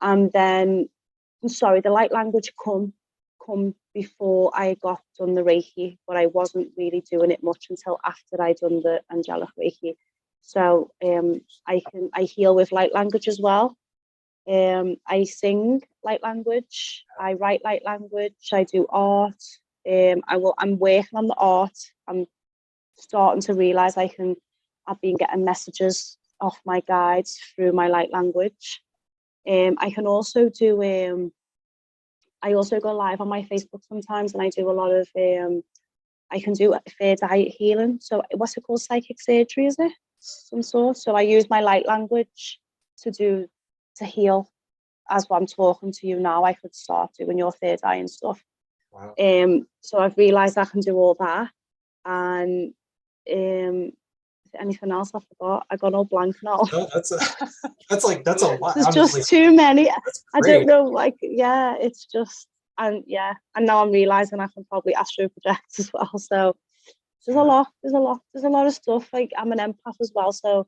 And then, the light language come before I got done the Reiki, but I wasn't really doing it much until after I done the angelic Reiki. So I heal with light language as well. I sing light language. I write light language. I do art. I'm working on the art. I'm starting to realize I've been getting messages off my guides through my light language. I can also do I also go live on my Facebook sometimes, and I do a lot of I can do third eye healing. So what's it called? Psychic surgery, is it? Some sort. So I use my light language to heal. As I'm talking to you now, I could start doing your third eye and stuff. Wow. So I've realised I can do all that. And anything else I forgot? I got all blank now. No, that's a lot. There's Honestly. just too many. That's I great. don't know, like, yeah, it's just, and now I'm realizing I can probably astro project as well. So there's a lot of stuff. Like, I'm an empath as well, so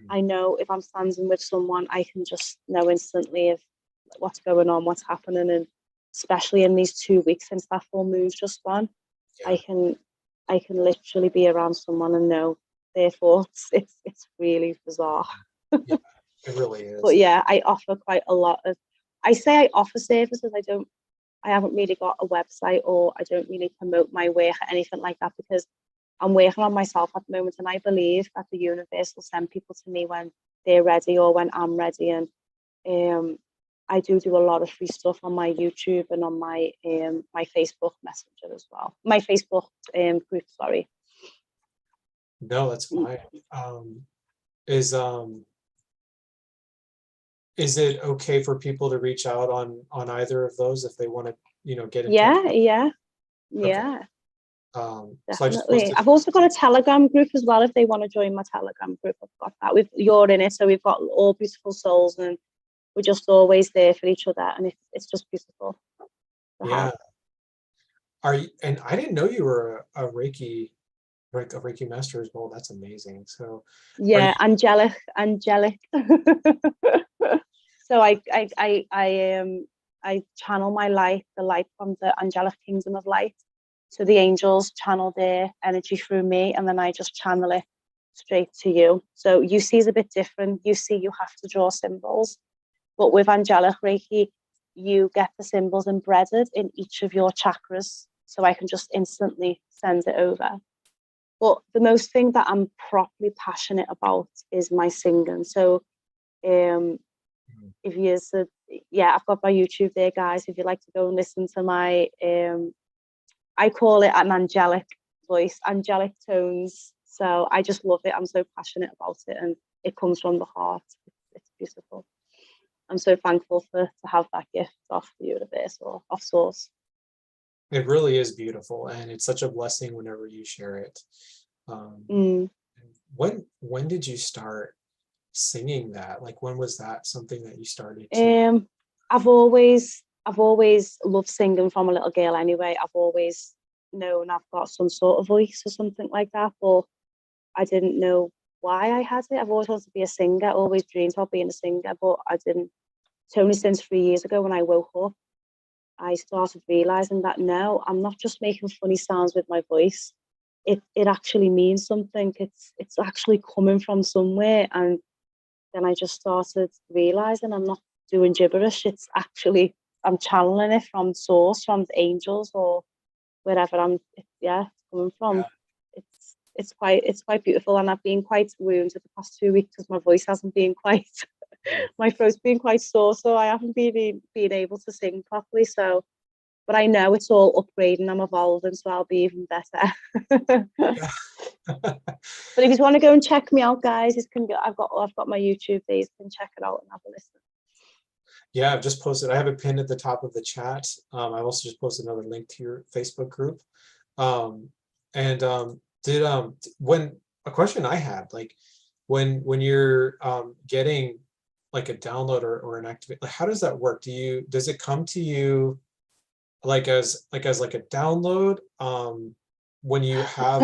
I know if I'm standing with someone, I can just know instantly if what's going on, what's happening, and especially in these 2 weeks since that full moon's just gone, I can literally be around someone and know their thoughts. It's really bizarre. Yeah, it really is. But yeah, I offer quite a lot of. I say I offer services. I haven't really got a website, or I don't really promote my work or anything like that, because I'm working on myself at the moment, and I believe that the universe will send people to me when they're ready or when I'm ready. And I do a lot of free stuff on my YouTube and on my my Facebook Messenger as well. My Facebook group, sorry. No, that's fine. Is it okay for people to reach out on either of those if they want to, get in touch? Yeah. So Definitely. I've also got a Telegram group as well. If they want to join my Telegram group, I've got that. You're in it, so we've got all beautiful souls, and we're just always there for each other, and it's just beautiful. Yeah. Are you? And I didn't know you were a Reiki master as well. That's amazing. So yeah, angelic. So I channel my light, the light from the angelic kingdom of light. So the angels channel their energy through me, and then I just channel it straight to you. So UC is a bit different. UC, you have to draw symbols, but with angelic Reiki, you get the symbols embedded in each of your chakras. So I can just instantly send it over. But the most thing that I'm properly passionate about is my singing. So if you said, I've got my YouTube there, guys. If you'd like to go and listen to my, I call it an angelic voice, angelic tones. So I just love it. I'm so passionate about it, and it comes from the heart. It's beautiful. I'm so thankful to have that gift off the universe or off source. It really is beautiful, and it's such a blessing whenever you share it. When did you start singing that? Like, when was that something that you started to? I've always loved singing from a little girl anyway. I've always known I've got some sort of voice or something like that, but I didn't know why I had it. I've always wanted to be a singer, always dreamed of being a singer, but I didn't. It's only since 3 years ago when I woke up, I started realizing that no, I'm not just making funny sounds with my voice. It actually means something. It's actually coming from somewhere. And then I just started realizing I'm not doing gibberish. It's actually, I'm channeling it from source, from the angels or wherever it's coming from. It's quite beautiful, and I've been quite wounded the past 2 weeks because my voice hasn't been quite my throat's been quite sore, so I haven't been able to sing properly. So, but I know it's all upgrading. I'm evolving, so I'll be even better. But if you want to go and check me out, guys, I've got my YouTube there. You can check it out and have a listen. Yeah, I've just posted. I have a pin at the top of the chat. I've also just posted another link to your Facebook group. When a question I had, like, when you're getting like a download or an activate, like, how does that work? Does it come to you like as a download when you have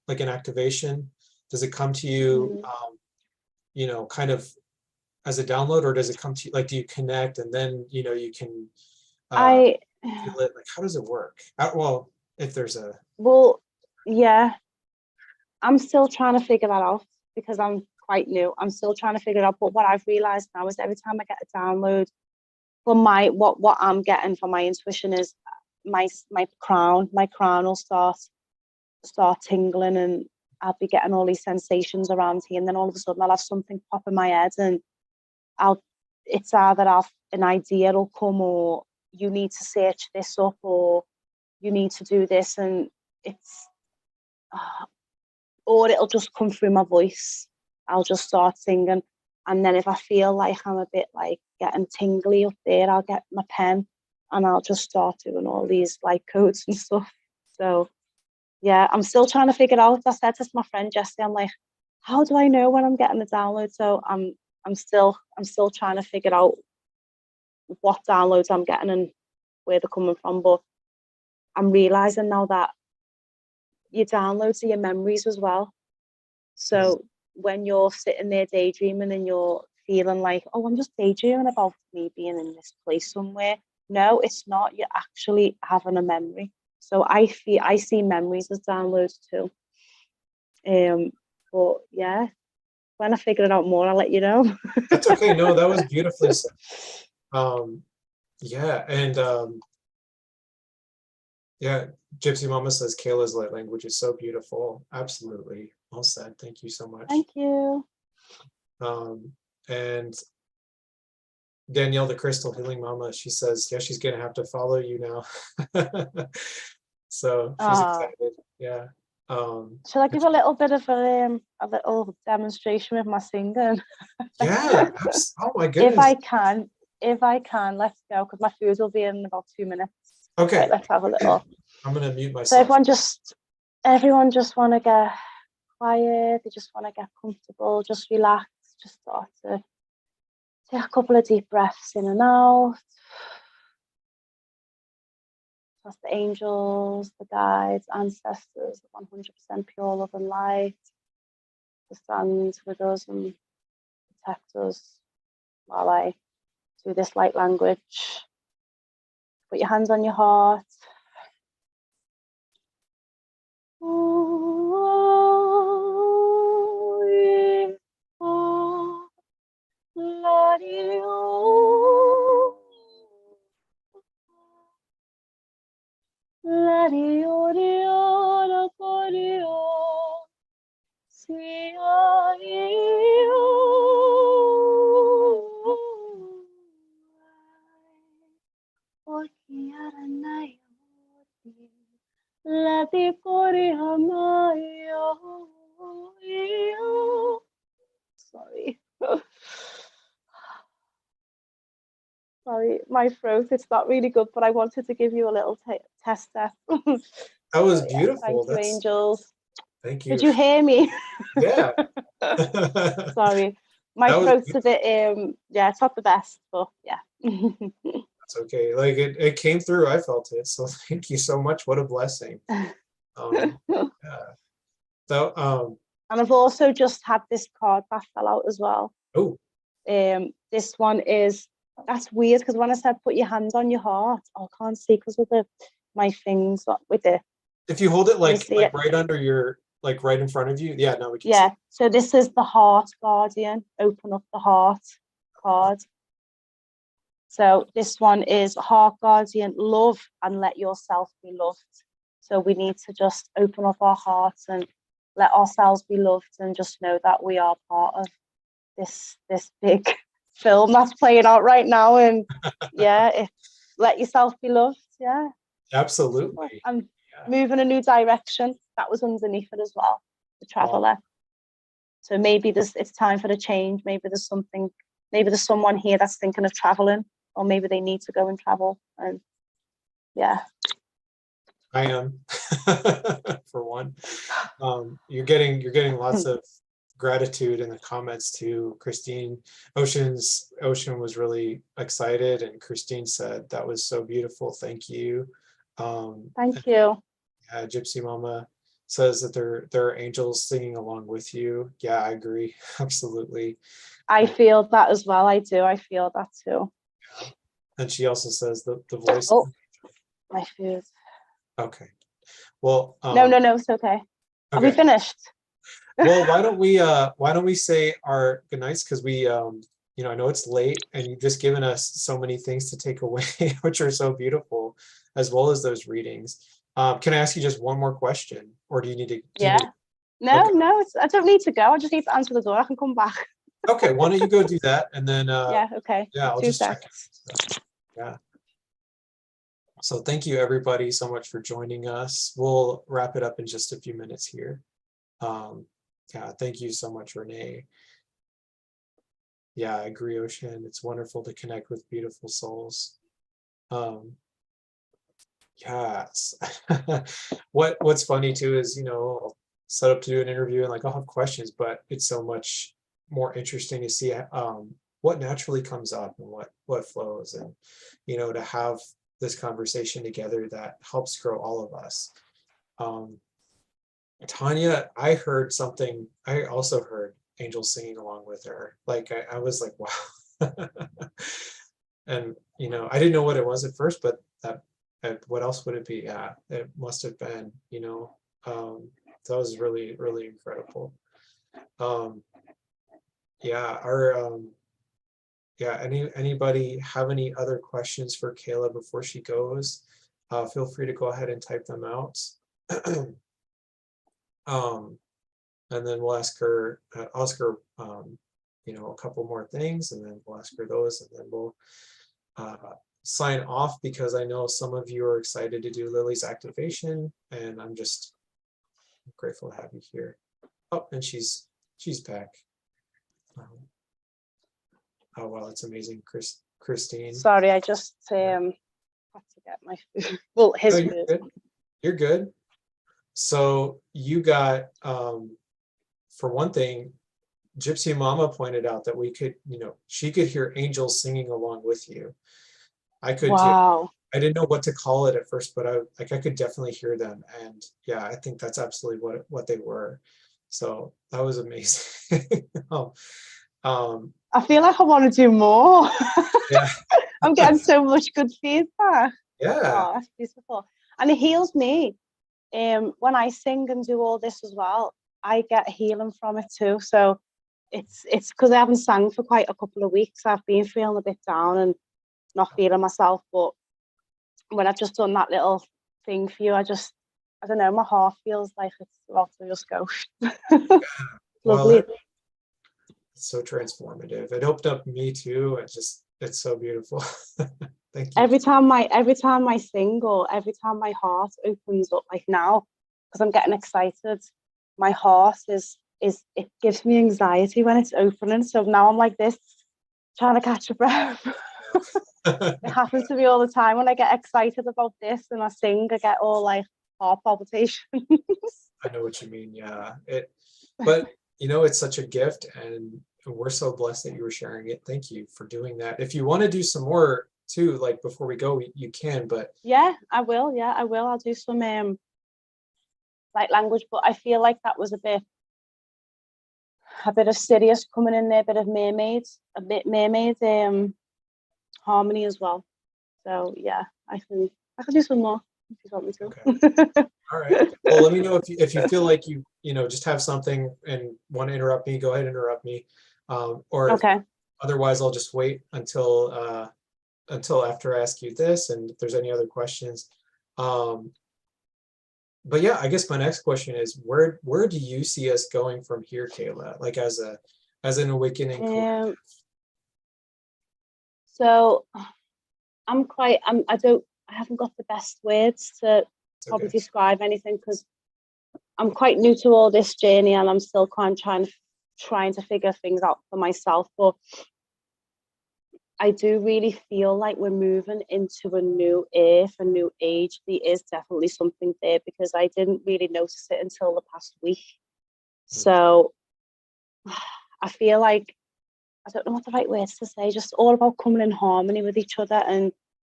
like an activation? Does it come to you kind of as a download, or does it come to you, like, do you connect and then you can feel it? Like, how does it work? Well, if there's a I'm still trying to figure that out because I'm quite new. I'm still trying to figure it out. But what I've realized now is every time I get a download from what I'm getting from my intuition is my crown will start tingling, and I'll be getting all these sensations around here, and then all of a sudden I'll have something pop in my head, and it's either an idea will come, or you need to search this up, or you need to do this, and it's or it'll just come through my voice. I'll just start singing, and then if I feel like I'm a bit like getting tingly up there, I'll get my pen and I'll just start doing all these like codes and stuff. So yeah, I'm still trying to figure out. I said to my friend Jessie, I'm like, how do I know when I'm getting the download? So I'm still trying to figure out what downloads I'm getting and where they're coming from. But I'm realizing now that your downloads are your memories as well. So when you're sitting there daydreaming and you're feeling like, oh, I'm just daydreaming about me being in this place somewhere. No, it's not. You're actually having a memory. So I see memories as downloads too. But yeah, when I figure it out more, I'll let you know. That's okay. No, that was beautifully said. Yeah, and yeah, Gypsy Mama says Kayla's light language is so beautiful. Absolutely. Well said. Thank you so much. Thank you. And Danielle, the Crystal Healing Mama, she says, yeah, she's gonna have to follow you now. So she's excited. Yeah. Shall I give a little bit of a little demonstration with my singing? Yeah. Oh my goodness. If I can, let's go, because my food will be in about 2 minutes. Okay. Right, let's have a little. I'm gonna mute myself. So everyone just want to get quiet. They just want to get comfortable. Just relax. Just start to take a couple of deep breaths in and out. Trust the angels, the guides, ancestors, 100% pure love and light to stand with us and protect us while I do this light language. Put your hands on your heart. Sorry. Sorry, my throat, it's not really good, but I wanted to give you a little test there. That was So, yeah, beautiful. thank you, angels. Thank you. Did you hear me? Yeah. Sorry. My throat's a bit, yeah, it's not the best, but yeah. That's okay. Like it came through. I felt it. So thank you so much. What a blessing. Yeah. So, and I've also just had this card that fell out as well. Oh. This one is, that's weird, because when I said put your hands on your heart, I can't see because of my things with it. If you hold it like right under your, like right in front of you. Yeah, no, we can see. Yeah, so this is the heart guardian. Open up the heart card. So this one is heart guardian, love and let yourself be loved. So we need to just open up our hearts and let ourselves be loved, and just know that we are part of this big film that's playing out right now. And yeah, let yourself be loved. Yeah, absolutely. And move in a new direction. That was underneath it as well, the traveler. So maybe it's time for a change. Maybe there's someone here that's thinking of traveling, or maybe they need to go and travel. And yeah, I am for one. You're getting lots of gratitude in the comments too. Christine, Ocean was really excited, and Christine said that was so beautiful. Thank you. Thank you. Yeah, Gypsy Mama says that there are angels singing along with you. Yeah, I agree. Absolutely. I feel that as well. I do. I feel that too. Yeah. And she also says the voice. Oh, my food. Okay. Well, no, it's okay. Are we finished? Well, why don't we say our goodnights, because we I know it's late and you've just given us so many things to take away, which are so beautiful, as well as those readings. Can I ask you just one more question, or do you need to? No, Okay. no, I don't need to go. I just need to answer the door. I can come back. Okay, why don't you go do that, and then Yeah, okay. yeah, I'll Two just check secs. it. Yeah. So thank you everybody so much for joining us. We'll wrap it up in just a few minutes here. Yeah, thank you so much, Renee. Yeah, I agree, Ocean. It's wonderful to connect with beautiful souls. Yes. What's funny too is, I'll set up to do an interview and like I'll have questions, but it's so much more interesting to see what naturally comes up and what flows, and to have this conversation together that helps grow all of us. Tanya, I heard something. I also heard angels singing along with her. Like I was like, wow. And I didn't know what it was at first, but what else would it be? Yeah, it must have been. That was really, really incredible. Yeah, anybody have any other questions for Kayla before she goes? Feel free to go ahead and type them out. And then we'll ask her, a couple more things, and then we'll ask her those, and then we'll sign off, because I know some of you are excited to do Lily's activation, and I'm just grateful to have you here. Oh, and she's back. Oh wow, that's amazing, Christine. Sorry, I just had to get my food. Well, his No, you're food. good. You're good. So you got, for one thing, Gypsy Mama pointed out that we could, she could hear angels singing along with you. I could too. Wow. I didn't know what to call it at first, but I could definitely hear them, and yeah, I think that's absolutely what they were. So that was amazing. I feel like I want to do more. Yeah. I'm getting so much good feedback. Yeah. Oh, that's beautiful. And it heals me. When I sing and do all this as well, I get healing from it too. So it's because I haven't sang for quite a couple of weeks. I've been feeling a bit down and not feeling myself. But when I've just done that little thing for you, I don't know, my heart feels like it's about to just go. Lovely. Well, it's so transformative. It opened up me too. It's so beautiful. Thank you. Every time I sing, or every time my heart opens up, like now, because I'm getting excited, my heart is it gives me anxiety when it's opening. So now I'm like this, trying to catch a breath. It happens to me all the time when I get excited about this and I sing. I get all like heart palpitations. I know what you mean. Yeah. But it's such a gift, and we're so blessed that you were sharing it. Thank you for doing that. If you want to do some more too, like before we go, you can, but yeah, I will. I'll do some light language, but I feel like that was a bit of Sirius coming in there, a bit of mermaid harmony as well. So yeah, I can do some more if you want me to. Okay. All right. Well, let me know if you feel like you just have something and want to interrupt me. Go ahead and interrupt me. Or okay. Otherwise, I'll just wait until after I ask you this, and if there's any other questions. But yeah, I guess my next question is, where do you see us going from here, Kayla? Like as an awakening collective? So I haven't got the best words to probably describe anything, because I'm quite new to all this journey and I'm still kind of trying to figure things out for myself. But I do really feel like we're moving into a new earth, a new age. There is definitely something there, because I didn't really notice it until the past week. So I feel like, I don't know what the right words to say, just all about coming in harmony with each other and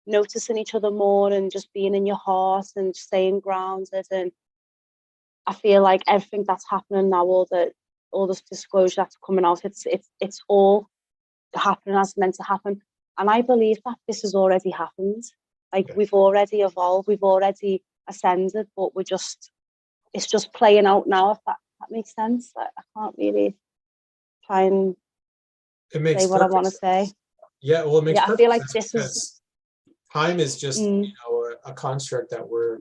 noticing each other more, and just being in your heart and staying grounded. And I feel like everything that's happening now, all this disclosure that's coming out, it's all happening as meant to happen. And I believe that this has already happened. Like we've already evolved, we've already ascended, but it's just playing out now, if that makes sense. I can't really try and say what I want to say. Yeah, well, it makes I feel like this is time is just a construct that we're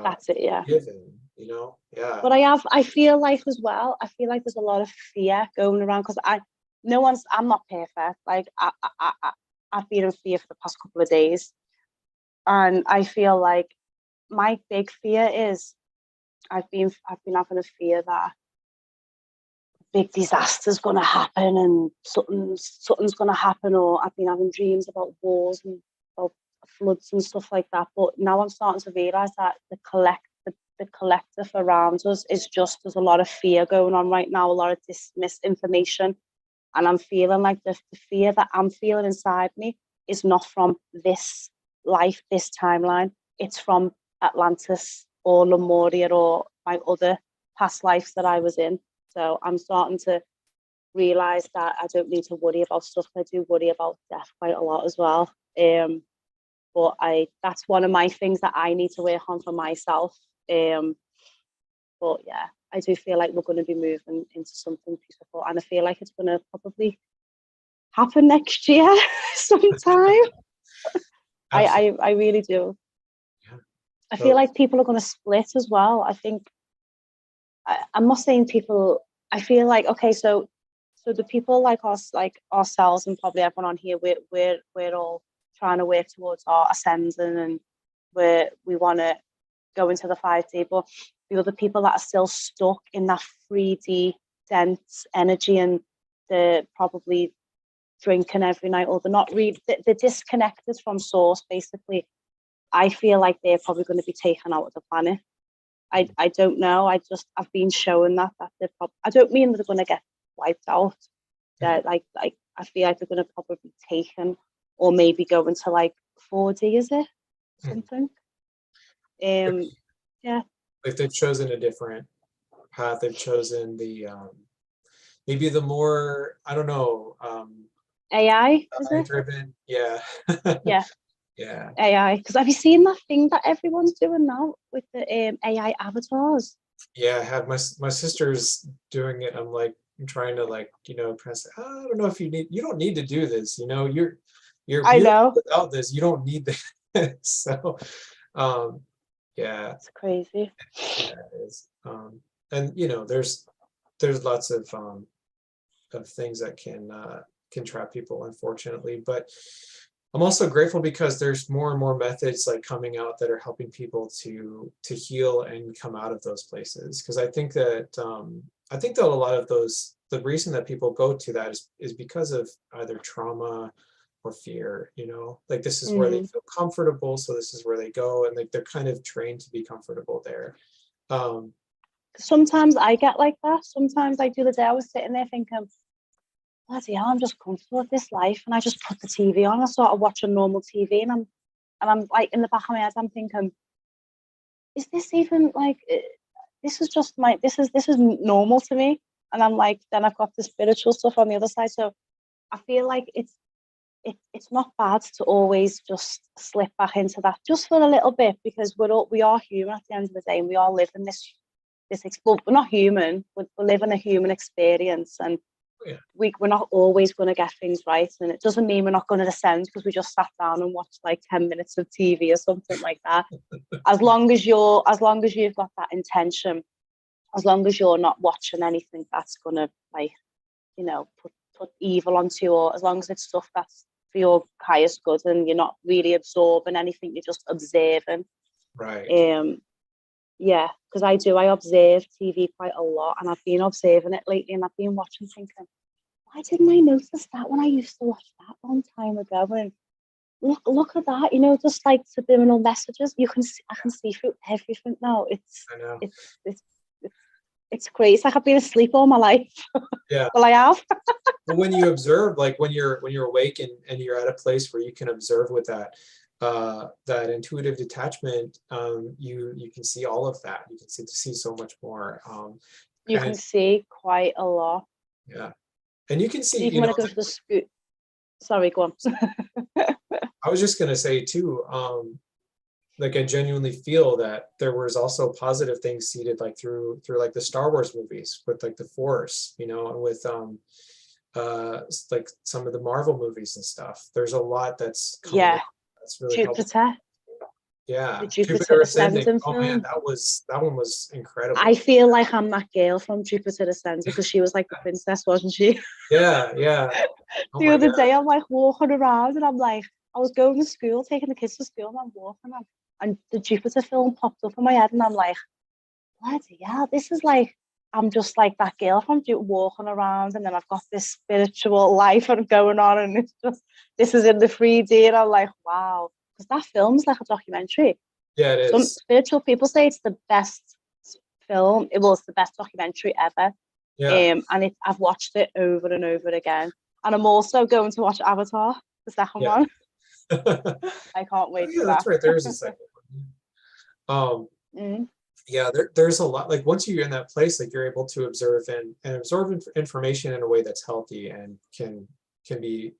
that's it, yeah. given, Yeah. But I feel like as well, I feel like there's a lot of fear going around because I'm not perfect. Like I've been in fear for the past couple of days, and I feel like my big fear is I've been having a fear that big disaster's going to happen and something's going to happen, or I've been having dreams about wars and about floods and stuff like that. But now I'm starting to realise that the collective around us is just, there's a lot of fear going on right now, a lot of misinformation, and I'm feeling like the fear that I'm feeling inside me is not from this life, this timeline. It's from Atlantis or Lemuria or my other past lives that I was in. So I'm starting to realise that I don't need to worry about stuff. I do worry about death quite a lot as well. But that's one of my things that I need to work on for myself. But yeah, I do feel like we're going to be moving into something beautiful, and I feel like it's going to probably happen next year sometime. I really do. Yeah. I feel like people are going to split as well. I think I'm not saying people. I feel like, okay, so the people like us, like ourselves, and probably everyone on here, we're all trying to work towards our ascending, and we want to go into the 5D. But the other people that are still stuck in that 3D dense energy, and they're probably drinking every night, or they're not really, they're disconnected from source, basically. I feel like they're probably going to be taken out of the planet. I don't know. I've been shown that they're I don't mean that they're going to get wiped out. That like I feel like they're going to probably be taken, or maybe go into like 4D, is it something? Yeah. If they've chosen a different path, they've chosen the maybe the more, I don't know, AI, is it? driven. Yeah. Yeah. Yeah. AI. Because have you seen that thing that everyone's doing now with the AI avatars? Yeah, I have my sister's doing it. I'm trying to press, "Oh, I don't know if you don't need to do this, you're I beautiful know. without this. You don't need this." So yeah, It's crazy. yeah, it is. And there's lots of things that can trap people, unfortunately. But I'm also grateful because there's more and more methods like coming out that are helping people to heal and come out of those places. Because I think that a lot of the reason that people go to that is because of either trauma or fear. Like this is where they feel comfortable, so this is where they go, and like they're kind of trained to be comfortable there. Sometimes I get like that. Sometimes, like the other day, I was sitting there thinking, bloody hell, I'm just comfortable with this life, and I just put the TV on. I started watching normal TV, and I'm like, in the back of my head, I'm thinking, is this even like? This is just this is normal to me. And I'm like, then I've got the spiritual stuff on the other side. So I feel like it's not bad to always just slip back into that just for a little bit, because we are human at the end of the day, and we are living well, we're not human, we're living a human experience, and Yeah. we're not always going to get things right, and it doesn't mean we're not going to ascend because we just sat down and watched like 10 minutes of TV or something like that. As long as you've got that intention, as long as you're not watching anything that's going to like put evil onto you, or as long as it's stuff that's for your highest good and you're not really absorbing anything, you're just observing. Right. Yeah, because I observe TV quite a lot, and I've been observing it lately, and I've been watching thinking, why didn't I notice that when I used to watch that long time ago? And look at that, just like subliminal messages. I can see through everything now. I know. It's crazy. It's like I've been asleep all my life. Yeah. Well, I have. But when you observe, like when you're awake and you're at a place where you can observe with that intuitive detachment, you can see all of that. You can see so much more. You can see quite a lot. Yeah, and you can see even when it goes to the spook. Sorry, go on. I was just gonna say too, like I genuinely feel that there was also positive things seeded like through like the Star Wars movies with like the Force, and with like some of the Marvel movies and stuff. There's a lot that's coming Yeah, that's really helpful. Jupiter. Yeah, the Jupiter Jupiter Ascending. Ascending Oh man, film. that one was I incredible. feel like I'm that girl from Jupiter Ascending because she was like the princess, wasn't she? Yeah, yeah. Oh The my other God. day, I'm like walking around and I'm like, I was going to school, taking the kids to school, and I'm walking, and the Jupiter film popped up in my head, and I'm like, bloody hell, this is like, I'm just like that girl from walking around, and then I've got this spiritual life and going on, and it's just, this is in the 3D, and I'm like, wow, because that film's like a documentary. Yeah, it Some is. spiritual people say it's the best film. It was the best documentary ever. Yeah. And I've watched it over and over again. And I'm also going to watch Avatar, the second Yeah. one. Oh I can't wait yeah, for that's that. right. There's a second one. Mm. Yeah, there's a lot, like once you're in that place, like you're able to observe and absorb information in a way that's healthy and can be,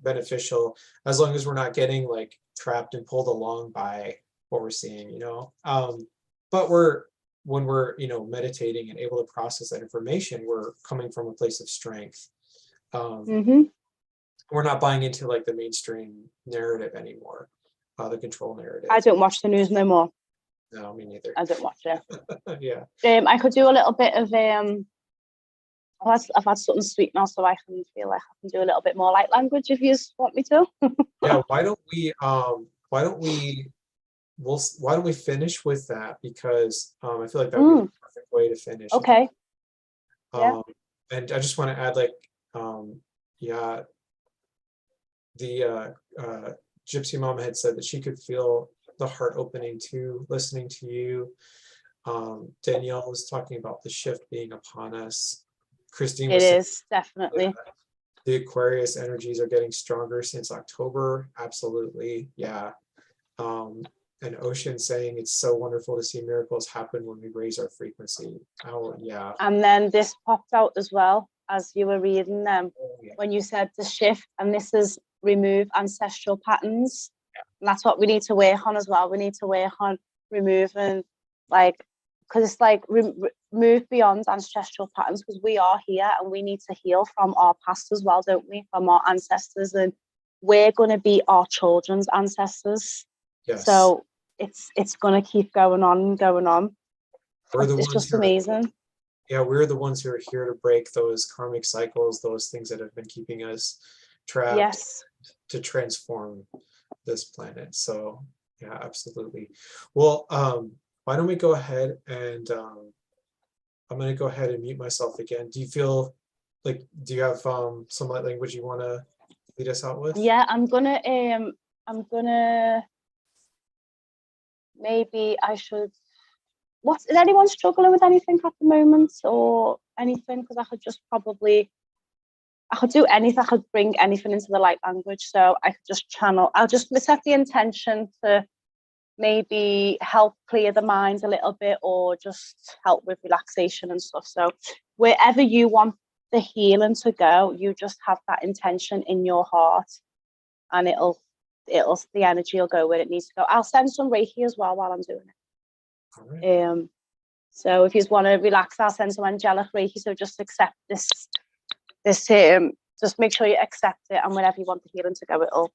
beneficial as long as we're not getting like trapped and pulled along by what we're seeing. But when we're, meditating and able to process that information, we're coming from a place of strength. Um, Hmm. we're not buying into like the mainstream narrative anymore, the control I narrative. don't watch the news no more. No, me neither. I don't watch it. Yeah. I could do a little bit of I've had something sweet now, so I can feel like I can do a little bit more light language if you want me to. Yeah, why don't we finish with that, because I feel like that would be the Mm, perfect way to finish. okay. Yeah. Um, and I just want to add, like, yeah, the Gypsy Mama had said that she could feel the heart opening to listening to you. Danielle was talking about the shift being upon us. Christine It was saying is definitely. the Aquarius energies are getting stronger since October. Absolutely, yeah. And Ocean saying it's so wonderful to see miracles happen when we raise our frequency. Oh yeah. And then this popped out as well as you were reading them Oh, yeah. when you said the shift, and this is remove ancestral patterns. And that's what we need to work on as well. We need to work on removing, like, because it's like move beyond ancestral patterns, because we are here and we need to heal from our past as well, don't we? From our ancestors, and we're going to be our children's ancestors. Yes. So it's going to keep going on and going on. We're the It's ones just who are, amazing. yeah, we're the ones who are here to break those karmic cycles, those things that have been keeping us trapped, Yes. to transform this planet. So yeah, absolutely. Well, why don't we go ahead and I'm going to go ahead and mute myself again. Do you have some light language you want to lead us out with? Yeah, I'm gonna maybe I should, is anyone struggling with anything at the moment or anything? Because I could do anything, I could bring anything into the light language. So I could just channel, I'll just set the intention to maybe help clear the mind a little bit or just help with relaxation and stuff. So wherever you want the healing to go, you just have that intention in your heart, and the energy will go where it needs to go. I'll send some Reiki as well while I'm doing All right. it. So if you just want to relax, I'll send some angelic Reiki. So just accept this just make sure you accept it, and whenever you want the healing to go, it'll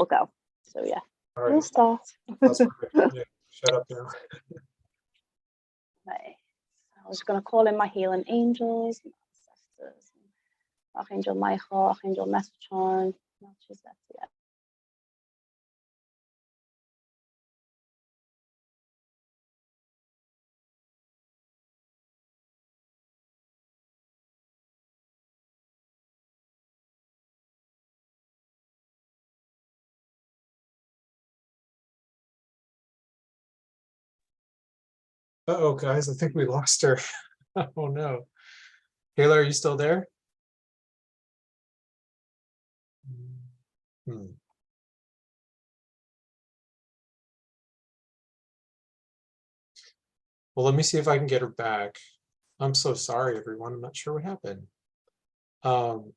go. So yeah, All we'll right. start. That's perfect. Yeah, shut up now. Right. I was going to call in my healing angels, and ancestors, Archangel Michael, Archangel Metatron, Melchizedek. Uh-oh, guys, I think we lost her. Oh no. Kayla, are you still there? Hmm. Well, let me see if I can get her back. I'm so sorry, everyone. I'm not sure what happened. Um,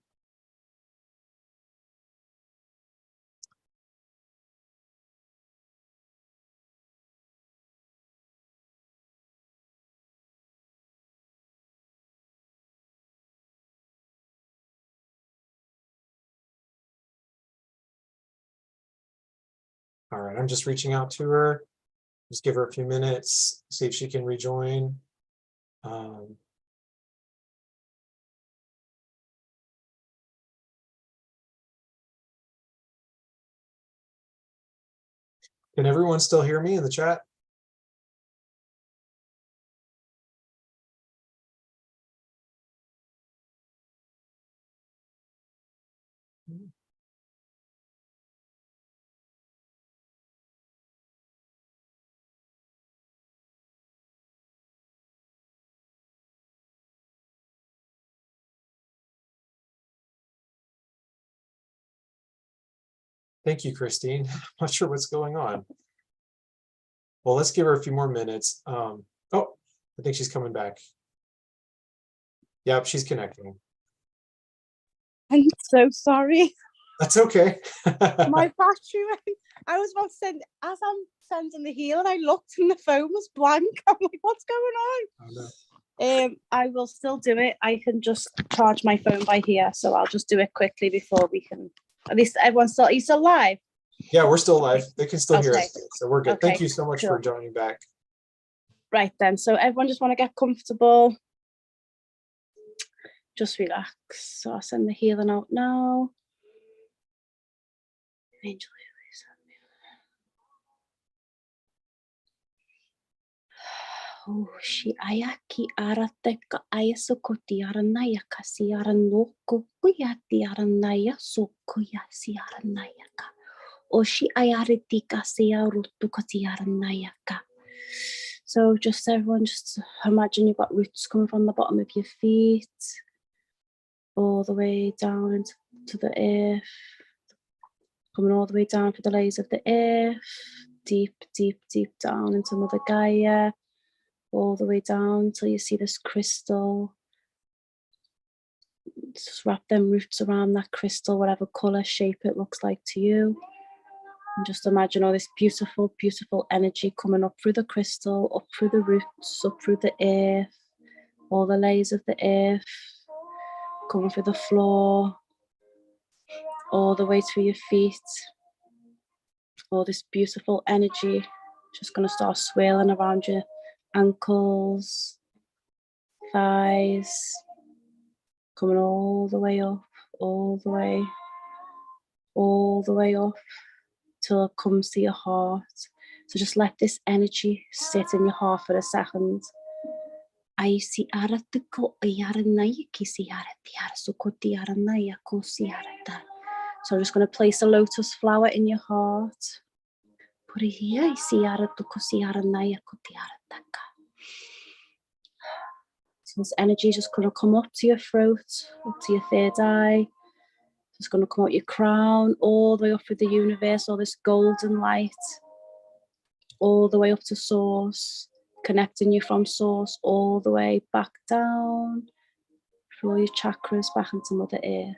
All right, I'm just reaching out to her. Just give her a few minutes, see if she can rejoin. Can everyone still hear me in the chat? Thank you, Christine. I'm not sure what's going on. Well, let's give her a few more minutes. Oh, I think she's coming back. Yep, she's connecting. I'm so sorry. That's okay. My battery went. I was about to send, as I'm sending the heel, and I looked and the phone was blank. I'm like, what's going on? Oh, no. I will still do it. I can just charge my phone by here, so I'll just do it quickly before we can. At least everyone's still. Are you still live? Yeah, we're still live. They can still hear Okay. us, so we're good. Okay, Thank you so much for cool. joining back. Right then. So everyone just want to get comfortable. Just relax. So I'll send the healing out now. Angel. Oh, she ayaki arateka ayasokoti aranaya kasi aranoko kuyati aranaya sokuya si aranayaka. O she ayaritika si arutukati aranayaka. So just everyone, just imagine you've got roots coming from the bottom of your feet, all the way down into the earth, coming all the way down through the layers of the earth, deep, deep, deep down into Mother Gaia, all the way down till you see this crystal. Just wrap them roots around that crystal, whatever color, shape it looks like to you. And just imagine all this beautiful, beautiful energy coming up through the crystal, up through the roots, up through the earth, all the layers of the earth, coming through the floor, all the way through your feet. All this beautiful energy just going to start swirling around your ankles, thighs, coming all the way up, all the way up till it comes to your heart. So just let this energy sit in your heart for a second. So I'm just going to place a lotus flower in your heart. So this energy is just going to come up to your throat, up to your third eye. It's going to come out your crown, all the way up through the universe, all this golden light, all the way up to source, connecting you from source all the way back down through all your chakras back into Mother Earth.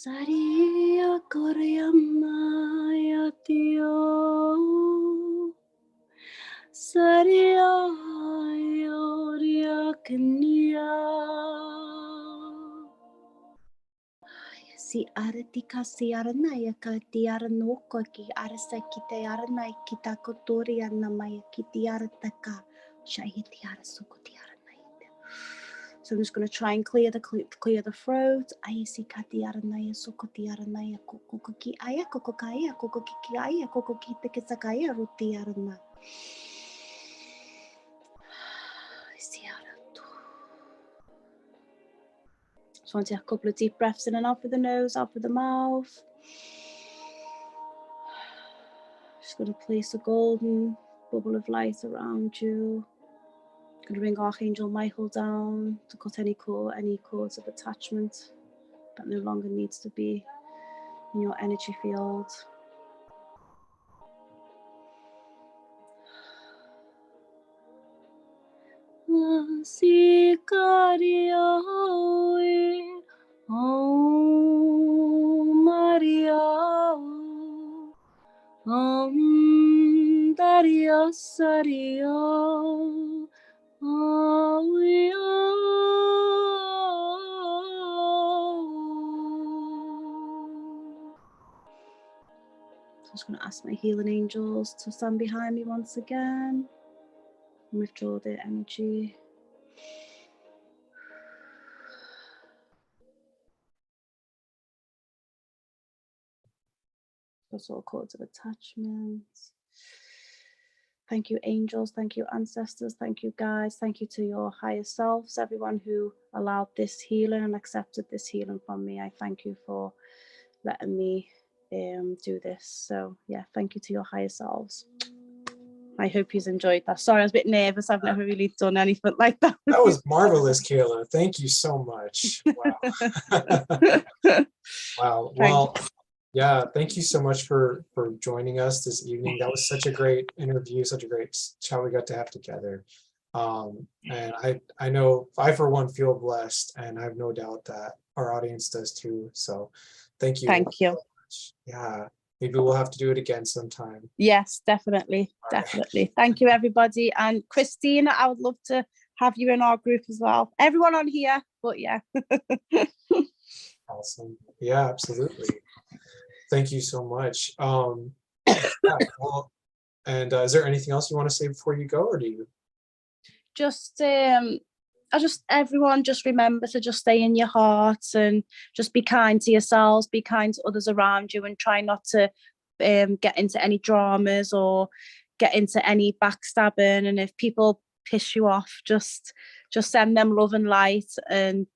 Saria Koryama Yatio Saria Yoria Kenya Si Aratika Si Aranaya Kati Aranoko Ki Arasaki Te Aranai Kitakotoria Namaya Kiti Arataka Shahiti Arasukuti Aranai. So I'm just going to try and clear the throat. Ayasi kati aranaya sokoti aranaya kokoki aya kokokaya kokoki aya kokoki tekesakaya ruti arana. Just want to take a couple of deep breaths in and out through the nose, out through the mouth. Just going to place a golden bubble of light around you. Going to bring Archangel Michael down to cut any cords of attachment that no longer needs to be in your energy field. Om Maria, Om Daria Sario, I'm just going to ask my healing angels to stand behind me once again and withdraw their energy. That's all cords of attachment. Thank you, angels. Thank you, ancestors. Thank you, guides. Thank you to your higher selves, everyone who allowed this healing and accepted this healing from me. I thank you for letting me do this. So yeah, thank you to your higher selves. I hope you've enjoyed that. Sorry, I was a bit nervous. I've never really done anything like that. That was marvelous, Kayla. Thank you so much. Wow. Wow. Well, yeah, thank you so much for joining us this evening. That was such a great interview, such a great chat we got to have together. And I know I, for one, feel blessed, and I have no doubt that our audience does too. So thank you. Thank you. So much. Yeah, maybe we'll have to do it again sometime. Yes, definitely. Definitely. Thank you, everybody. And Christina, I would love to have you in our group as well. Everyone on here, but yeah. Awesome. Yeah, absolutely. Thank you so much. Yeah, well, and is there anything else you want to say before you go, or do you? Everyone just remember to just stay in your hearts and just be kind to yourselves, be kind to others around you, and try not to get into any dramas or get into any backstabbing. And if people piss you off, just send them love and light, and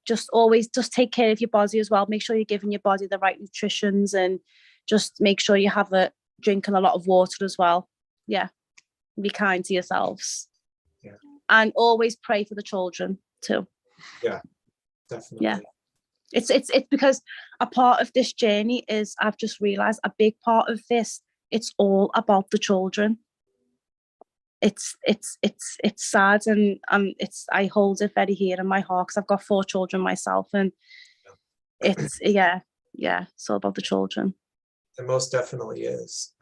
just always just take care of your body as well. Make sure you're giving your body the right nutritions, and just make sure you have drinking a lot of water as well. Yeah, be kind to yourselves. Yeah. And always pray for the children too. Yeah, definitely. Yeah, it's because a part of this journey is, I've just realized, a big part of this, it's all about the children. It's sad, and I hold it very here in my heart because I've got 4 children myself, and it's it's all about the children. It most definitely is.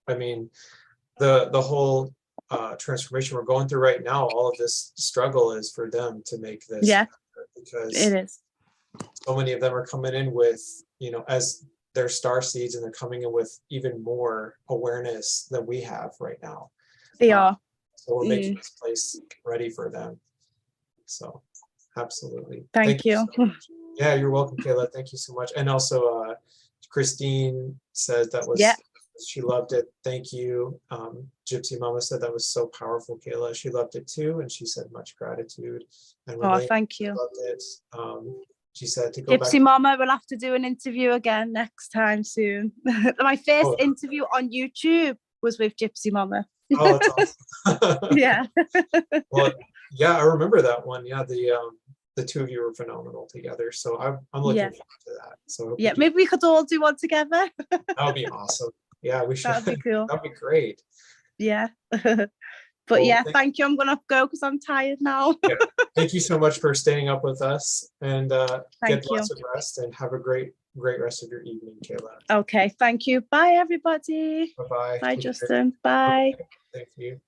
I mean, the whole transformation we're going through right now, all of this struggle is for them to make this happen, because it is. So many of them are coming in with, as their star seeds, and they're coming in with even more awareness than we have right now. They are. So we're making this place ready for them. So absolutely. Thank you. So much. Yeah, you're welcome, Kayla. Thank you so much. And also Christine says that was, she loved it. Thank you. Gypsy Mama said that was so powerful, Kayla. She loved it too, and she said much gratitude. And thank you. Loved it. She said to go back. Gypsy Mama will have to do an interview again next time soon. My first interview on YouTube was with Gypsy Mama. Oh, that's awesome. Yeah. Well, yeah, I remember that one. Yeah, the two of you were phenomenal together. So I'm looking forward to that. So yeah, maybe we could all do one together. That would be awesome. Yeah, we should. That'd be cool. That'd be great. Yeah. But well, thank you. I'm gonna go because I'm tired now. Yeah. Thank you so much for staying up with us, and get lots of rest, and have a great rest of your evening, Kayla. Okay, thank you. Bye, everybody. Bye-bye. Bye, Justin. Bye. Okay. Thank you.